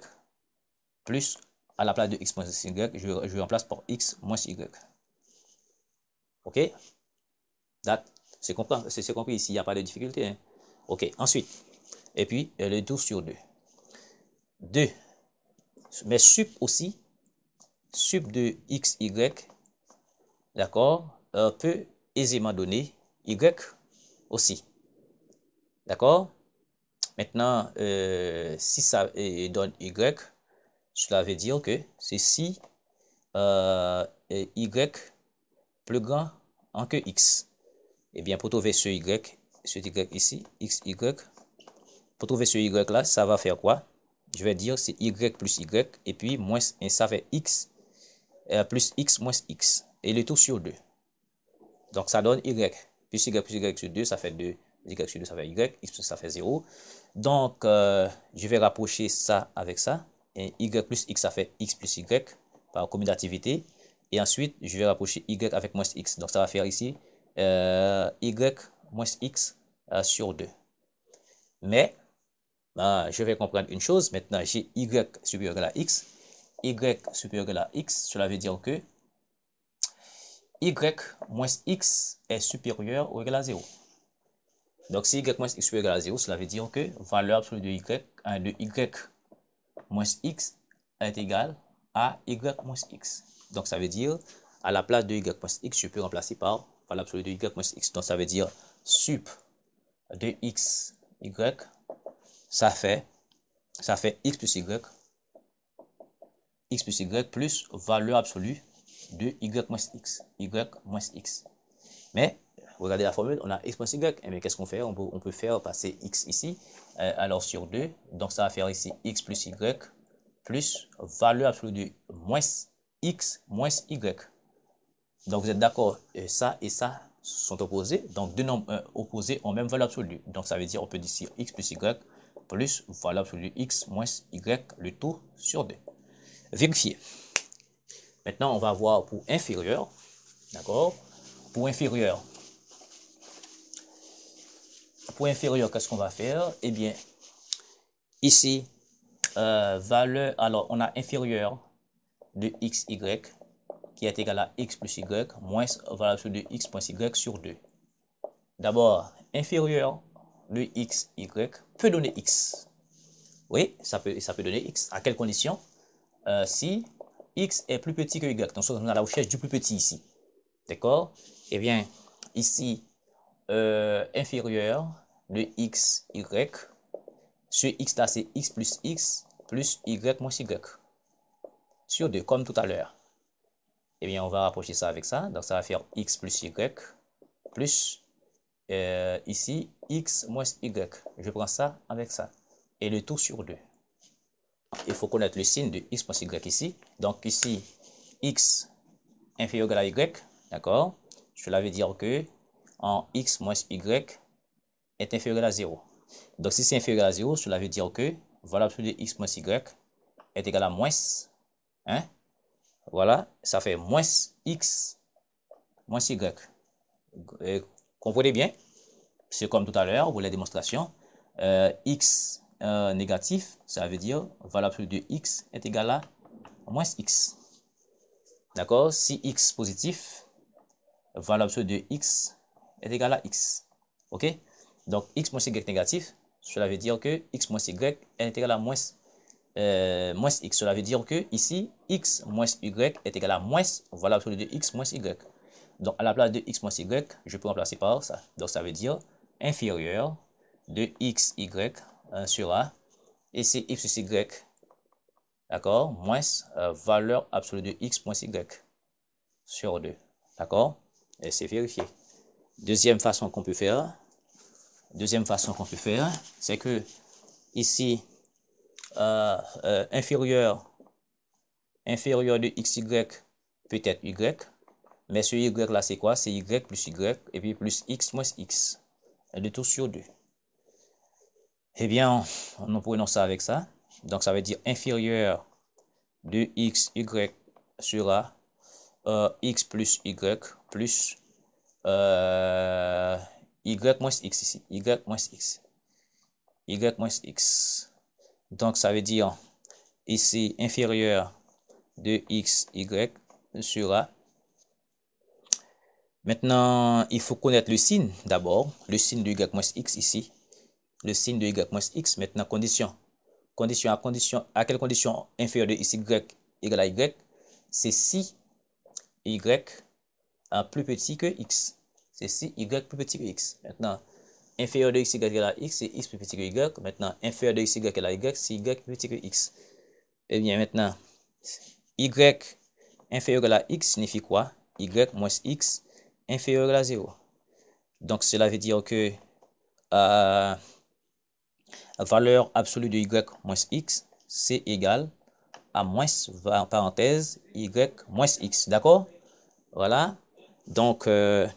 Speaker 1: plus à la place de x moins y, je remplace par x moins y. Ok? C'est compris ici, il n'y a pas de difficulté. Hein? Ok, ensuite, et puis le 12 sur 2. 2. Mais sup aussi, sup de x, y, d'accord, peut aisément donner y aussi. D'accord? Maintenant, si ça donne y, cela veut dire que c'est si y plus grand que x. Eh bien, pour trouver ce y ici, x, y, pour trouver ce y là, ça va faire quoi? Je vais dire c'est y plus y, et puis moins, et ça fait x plus x moins x, et le tout sur 2. Donc, ça donne y, plus y sur 2, ça fait 2, y sur 2, ça fait y, x, ça fait 0. Donc, je vais rapprocher ça avec ça, et y plus x, ça fait x plus y, par commutativité. Et ensuite, je vais rapprocher y avec moins x. Donc, ça va faire ici y moins x sur 2. Mais, je vais comprendre une chose. Maintenant, j'ai y supérieur à x. Y supérieur à x, cela veut dire que y moins x est supérieur ou égal à 0. Donc, si y moins x supérieur à 0, cela veut dire que valeur absolue de y moins x est égale à y moins x. Donc, ça veut dire, à la place de y moins x, je peux remplacer par valeur absolue de y moins x. Donc, ça veut dire sup de x, y, ça fait x plus y plus valeur absolue de y moins x, y moins x. Mais, regardez la formule, on a x moins y, mais qu'est-ce qu'on fait? On peut faire passer x ici, alors sur 2, donc ça va faire ici x plus y plus valeur absolue de moins x moins y. Donc vous êtes d'accord, ça et ça sont opposés, donc deux nombres opposés ont même valeur absolue. Donc ça veut dire on peut dire ici x plus y plus valeur absolue de x moins y, le tout sur 2. Vérifier. Maintenant on va voir pour inférieur, d'accord? Pour inférieur, qu'est-ce qu'on va faire? Eh bien, ici, valeur, alors on a inférieur de x, y, qui est égal à x plus y, moins valeur absolue de x moins y sur 2. D'abord, inférieur de x, y peut donner x. Oui, ça peut donner x. À quelles conditions? Si x est plus petit que y, donc on a la recherche du plus petit ici. D'accord? Eh bien, ici, inférieur de x, y, ce x là c'est x plus y moins y sur 2, comme tout à l'heure. Eh bien, on va rapprocher ça avec ça. Donc, ça va faire x plus y plus ici x moins y. Je prends ça avec ça. Et le tout sur 2. Il faut connaître le signe de x moins y ici. Donc, ici, x inférieur à y. D'accord? Cela veut dire que en x moins y est inférieur à 0. Donc, si c'est inférieur à 0, cela veut dire que valeur absolue de x moins y est égal à moins. Hein? Voilà, ça fait moins x moins y. Comprenez bien? C'est comme tout à l'heure pour les démonstrations. X négatif, ça veut dire valeur absolue de x est égal à moins x. D'accord? Si x positif, valeur absolue de x est égal à x. Ok? Donc, x moins y négatif, cela veut dire que x moins y est égal à moins x. Cela veut dire que ici, x moins y est égal à moins valeur absolue de x moins y. Donc, à la place de x moins y, je peux remplacer par ça. Donc, ça veut dire inférieur de x, y sur a. Et c'est x plus y d'accord, moins valeur absolue de x moins y sur 2, d'accord, et c'est vérifié. Deuxième façon qu'on peut faire, c'est que ici, inférieur de xy peut être y, mais ce y là c'est quoi? C'est y plus y et puis plus x moins x, le tout sur 2. Eh bien, nous prenons ça avec ça. Donc, ça veut dire inférieur de x, y sera x plus y plus y moins x ici. Y moins x. Y moins x. Donc, ça veut dire ici inférieur de x, y sera. Maintenant, il faut connaître le signe d'abord. Le signe de y moins x ici. Le signe de y moins x. Maintenant, condition. À quelle condition inférieure de x, y égale à y? C'est si y plus petit que x. C'est si y plus petit que x. Maintenant, inférieur de x, y égale à x, c'est x plus petit que y. Maintenant, inférieur de x, y égale à y, c'est y plus petit que x. Eh bien, maintenant, y inférieur à x signifie quoi? Y moins x inférieur à 0. Donc, cela veut dire que valeur absolue de y moins x, c'est égal à moins, en parenthèse, y moins x. D'accord? Voilà. Donc, à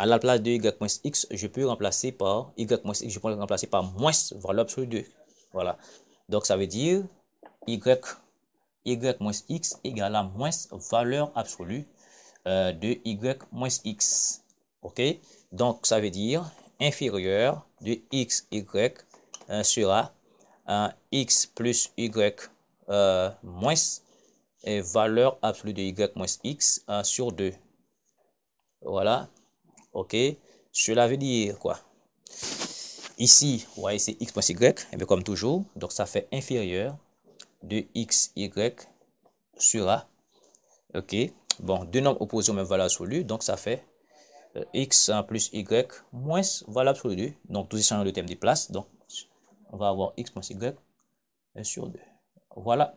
Speaker 1: la place de y moins x, je peux remplacer par y moins x, je peux remplacer par moins valeur absolue de. Voilà. Donc, ça veut dire y moins x égale à moins valeur absolue de y moins x. OK? Donc, ça veut dire inférieur de x, y sera x plus y moins valeur absolue de y moins x sur 2. Voilà. OK? Cela veut dire quoi? Ici, vous voyez, c'est x moins y, et bien comme toujours. Donc, ça fait inférieur de x, y sur a. OK? Bon, deux nombres opposés aux mêmes valeurs absolues. Donc, ça fait x plus y moins valeur absolue. Donc, nous échangeons le thème des places. Donc, on va avoir x moins y sur 2. Voilà.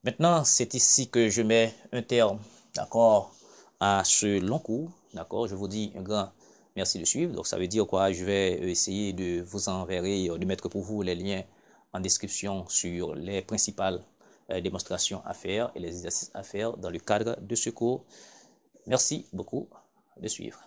Speaker 1: Maintenant, c'est ici que je mets un terme, d'accord, à ce long cours. D'accord? Je vous dis un grand merci de suivre. Donc, ça veut dire quoi? Je vais essayer de vous enverrer, de mettre pour vous les liens en description sur les principales démonstrations à faire et les exercices à faire dans le cadre de ce cours. Merci beaucoup de suivre.